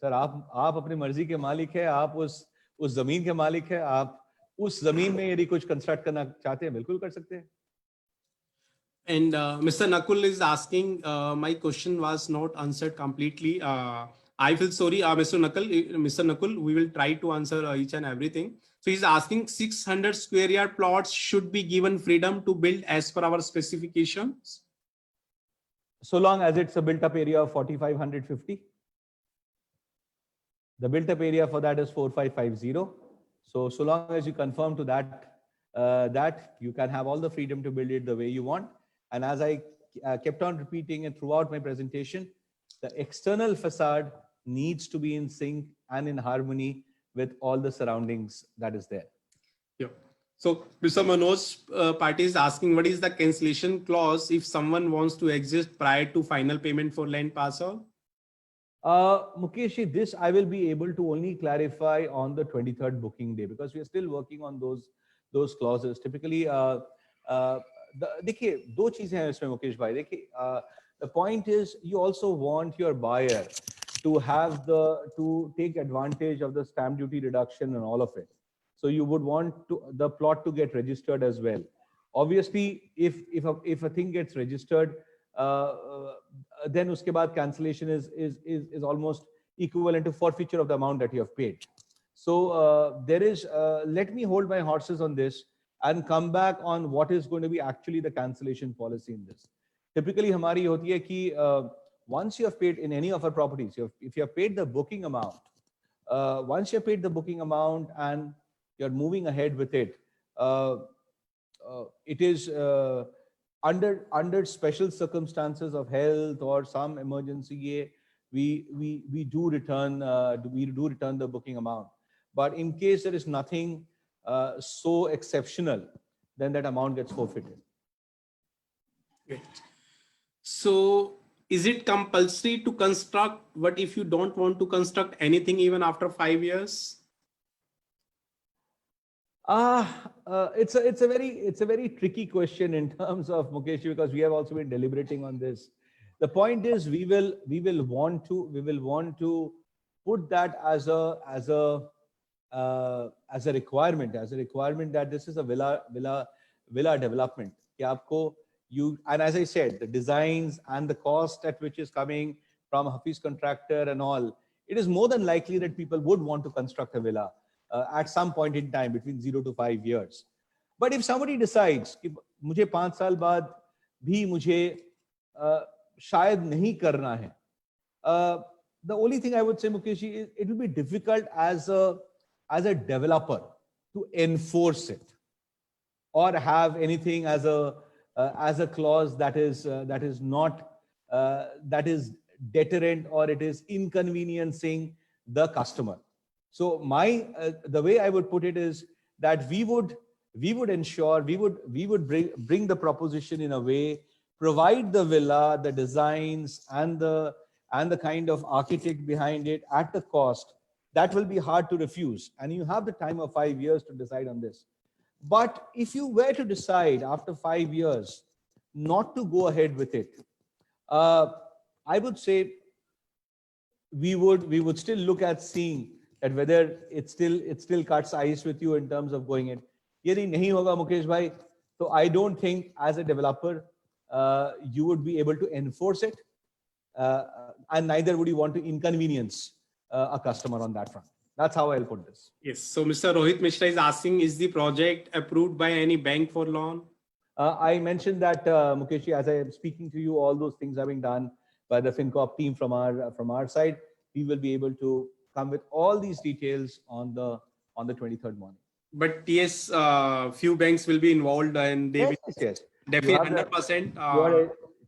sir, आप अपनी मर्जी के मालिक है, आप उस जमीन के मालिक है, आप उस जमीन में यदि कुछ कंस्ट्रक्ट करना चाहते हैं बिल्कुल कर सकते हैं. And Mr. Nakul is asking, my question was not answered completely. I feel sorry, Mr. Nakul, we will try to answer each and everything. So he's asking, 600 square yard plots should be given freedom to build as per our specifications? So long as it's a built-up area of 4,550. The built-up area for that is 4,550. So long as you confirm to that you can have all the freedom to build it the way you want. And as I kept on repeating it throughout my presentation, the external facade needs to be in sync and in harmony with all the surroundings that is there. Yeah. So Mr. Manoj Party is asking, what is the cancellation clause if someone wants to exit prior to final payment for land parcel? Mukesh, this I will be able to only clarify on the 23rd booking day because we are still working on those clauses. Typically, देखिए दो चीजें हैं इसमें मुकेश भाई. देखिए, the point is you also want your buyer to have to take advantage of the stamp duty reduction and all of it. So you would want the plot to get registered as well. Obviously, if a thing gets registered, then uske baad cancellation is almost equivalent to forfeiture of the amount that you have paid. So there is, let me hold my horses on this and come back on what is going to be actually the cancellation policy in this. Typically, hamari hoti hai ki once you have paid in any of our properties, if you have paid the booking amount, once you have paid the booking amount and you're moving ahead with it, it is under special circumstances of health or some emergency, we do return the booking amount. But in case there is nothing so exceptional, then that amount gets forfeited. Great. So is it compulsory to construct? What if you don't want to construct anything even after 5 years? It's a very tricky question in terms of Mukesh, because we have also been deliberating on this. The point is we will want to put that as a requirement that this is a villa development. And as I said, the designs and the cost at which is coming from Hafiz contractor and all, it is more than likely that people would want to construct a villa at some point in time between 0 to 5 years. But if somebody decides कि मुझे 5 साल बाद भी मुझे शायद नहीं करना है, the only thing I would say, Mukesh, is it will be difficult as a developer to enforce it or have anything as a clause that is not that is deterrent or it is inconveniencing the customer. So the way I would put it is that we would ensure, we would bring the proposition in a way, provide the villa, the designs, and the kind of architect behind it at the cost that will be hard to refuse. And you have the time of 5 years to decide on this. But if you were to decide after 5 years not to go ahead with it, I would say we would still look at seeing that whether it still cuts ice with you in terms of going in. Yadi nahi hoga, Mukesh bhai, so I don't think as a developer you would be able to enforce it, and neither would you want to inconvenience a customer on that front. That's how I'll put this. Yes. So Mr. Rohit Mishra is asking, is the project approved by any bank for loan? I mentioned that, Mukesh, as I am speaking to you, all those things are being done by the FinCorp team from our side. We will be able to come with all these details on the 23rd morning. But yes, few banks will be involved, and they will Yes. definitely 100%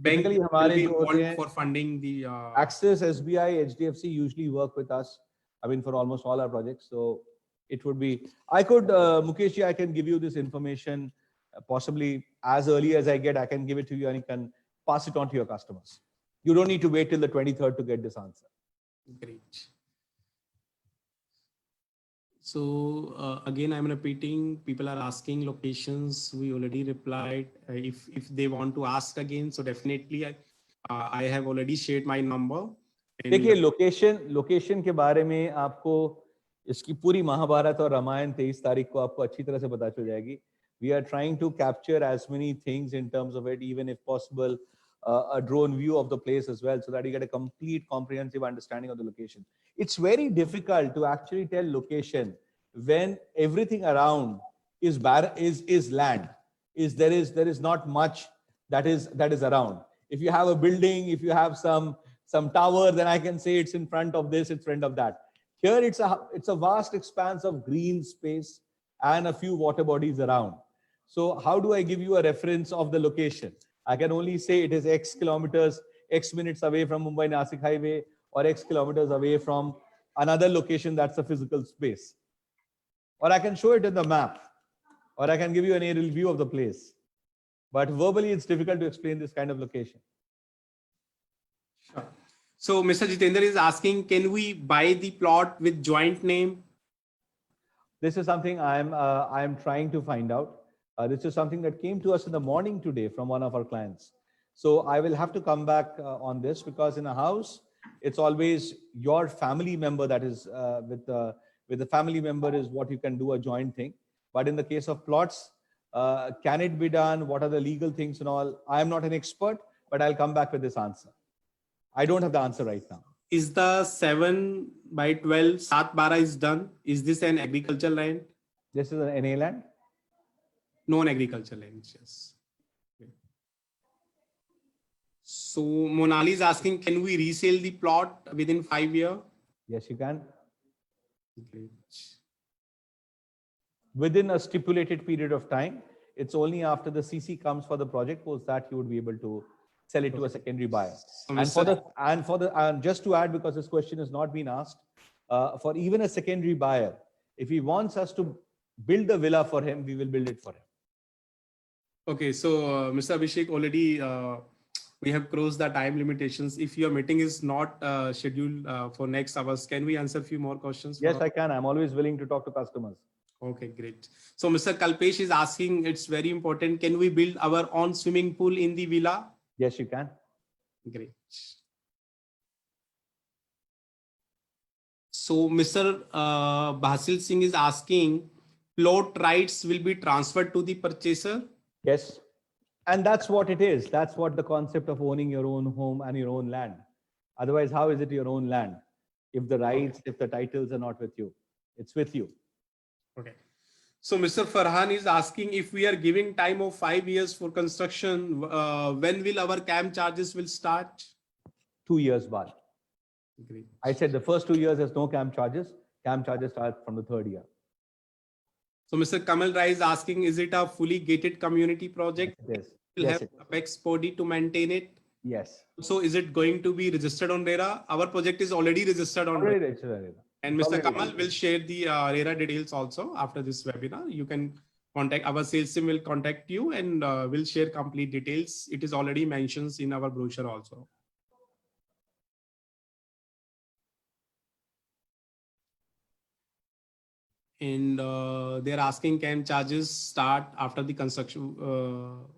bank will be involved for funding the Axis, SBI, HDFC usually work with us. I mean, for almost all our projects. So it would be, I could, Mukesh, I can give you this information possibly as early as I can give it to you, and you can pass it on to your customers. You don't need to wait till the 23rd to get this answer. Great. So again, I'm repeating, people are asking locations. We already replied. If they want to ask again, so definitely I have already shared my number. देखिए location के बारे में आपको इसकी पूरी महाभारत और रामायण 23 तारीख को आपको अच्छी तरह से पता चल जाएगी. We are trying to capture as many things in terms of it, even if possible, a drone view of the place as well, so that you get a complete comprehensive understanding of the location. It's very difficult to actually tell location when everything around is land. There is not much that is around. If you have a building, if you have some tower, then I can say it's in front of this, it's in front of that. Here it's a vast expanse of green space and a few water bodies around. So how do I give you a reference of the location? I can only say it is X kilometers, X minutes away from Mumbai-Nasik highway, or X kilometers away from another location that's a physical space. Or I can show it in the map, or I can give you an aerial view of the place. But verbally, it's difficult to explain this kind of location. Sure. So Mr. Jitendra is asking, can we buy the plot with joint name? This is something I'm trying to find out. This is something that came to us in the morning today from one of our clients. So I will have to come back on this, because in a house, it's always your family member that is with the family member is what you can do a joint thing. But in the case of plots, can it be done? What are the legal things and all? I am not an expert, but I'll come back with this answer. I don't have the answer right now. Is the 7/12 7/12 is done? Is this an agricultural land? This is an NA land. Non-agricultural land, yes. Okay. So Monali is asking, can we resell the plot within 5 years? Yes, you can. Great. Within a stipulated period of time. It's only after the CC comes for the project post that you would be able to sell it to a secondary buyer. So And just to add, because this question has not been asked, for even a secondary buyer, if he wants us to build the villa for him, we will build it for him. Okay, so Mr. Abhishek, already we have crossed the time limitations. If your meeting is not scheduled for next hours, can we answer a few more questions? Yes, I can. I'm always willing to talk to customers. Okay, great. So Mr. Kalpesh is asking, it's very important, can we build our own swimming pool in the villa? Yes, you can. Great. So Mr. Basil Singh is asking, plot rights will be transferred to the purchaser? Yes. And that's what it is. That's what the concept of owning your own home and your own land. Otherwise, how is it your own land? If the rights, if the titles are not with you, it's with you. Okay. So Mr. Farhan is asking, if we are giving time of 5 years for construction, when will our CAM charges will start? 2 years baad. Great. I said the first 2 years there's no CAM charges. CAM charges start from the 3rd year. So Mr. Kamal Rai is asking, is it a fully gated community project? Yes. Will Yes, have Apex body to maintain it? Yes. So is it going to be registered on RERA? Our project is already registered on RERA. And Mr. Probably. Kamal will share the RERA details also after this webinar. You can contact our sales team will contact you and will share complete details. It is already mentioned in our brochure also. And they're asking, can charges start after the construction?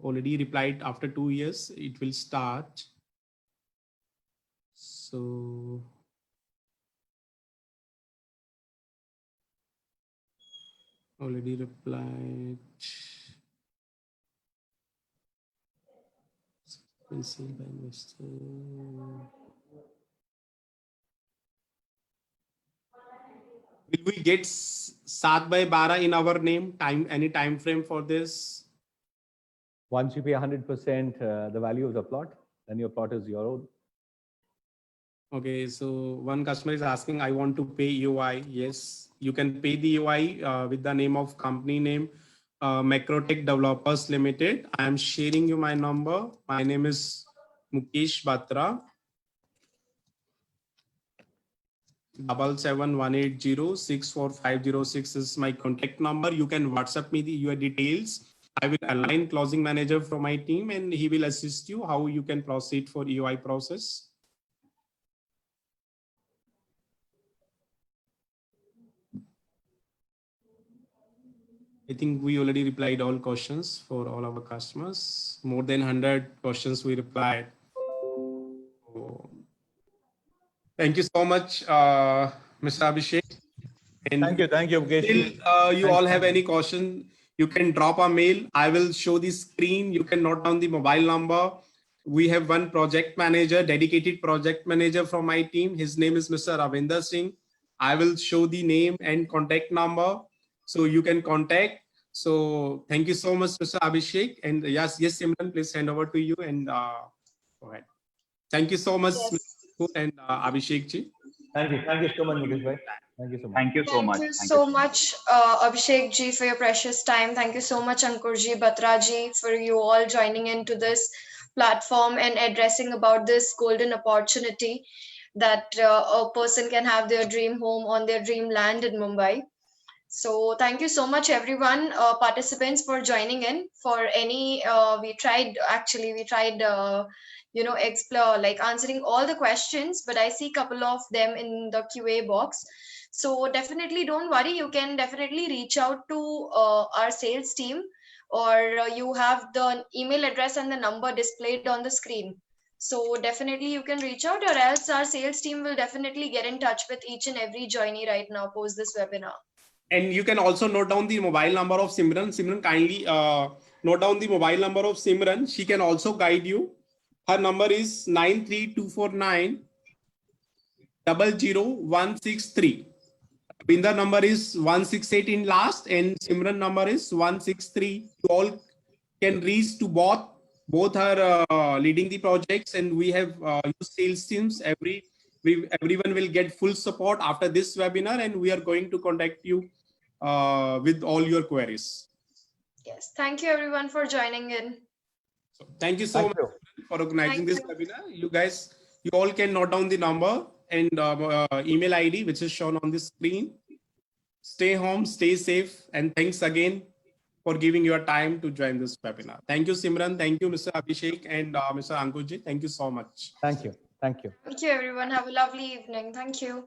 Already replied, after 2 years it will start. So already replied. Concealed by investor. Will we get 7 by 12 in our name? Any time frame for this? Once you pay 100% the value of the plot, then your plot is your own. Okay, so one customer is asking, I want to pay EOI. Yes, you can pay the EOI with the name of company name, Macrotech Developers Limited. I am sharing you my number. My name is Mukesh Batra. 7718064506 is my contact number. You can WhatsApp me your details. I will align closing manager from my team and he will assist you how you can proceed for EOI process. I think we already replied all questions for all our customers. More than 100 questions we replied. Thank you so much, Mr. Abhishek. And Thank you, Mukesh. Still, you all have any question, you can drop a mail. I will show the screen. You can note down the mobile number. We have one project manager, dedicated project manager from my team. His name is Mr. Ravinder Singh. I will show the name and contact number so you can contact. So thank you so much, Mr. Abhishek. And yes, Simran, please hand over to you and go ahead. Thank you so much, Yes. Mr. and Abhishek ji. Thank you so much, Mukesh bhai. Thank you so much. Thank you so much. Thank you so much, Abhishek ji, for your precious time. Thank you so much, Ankur ji, Batra ji, for you all joining into this platform and addressing about this golden opportunity that a person can have their dream home on their dream land in Mumbai. So thank you so much, everyone, participants, for joining in. For any, we tried explore, like answering all the questions, but I see a couple of them in the QA box. So definitely don't worry. You can definitely reach out to our sales team, or you have the email address and the number displayed on the screen. So definitely you can reach out, or else our sales team will definitely get in touch with each and every joinee right now post this webinar. And you can also note down the mobile number of Simran. Simran, kindly note down the mobile number of Simran. She can also guide you. Her number is 93249 00163. Binder number is 168 in last, and Simran number is 163. You all can reach to both are leading the projects, and we have used sales teams. Everyone will get full support after this webinar, and we are going to contact you with all your queries. Yes, thank you everyone for joining in. So thank you so much for organizing this webinar. You all can note down the number and email ID which is shown on the screen. Stay home, stay safe, and thanks again for giving your time to join this webinar. Thank you, Simran. Thank you, Mr. Abhishek and Mr. Ankurji. Thank you so much. Thank you. Thank you, everyone. Have a lovely evening. Thank you.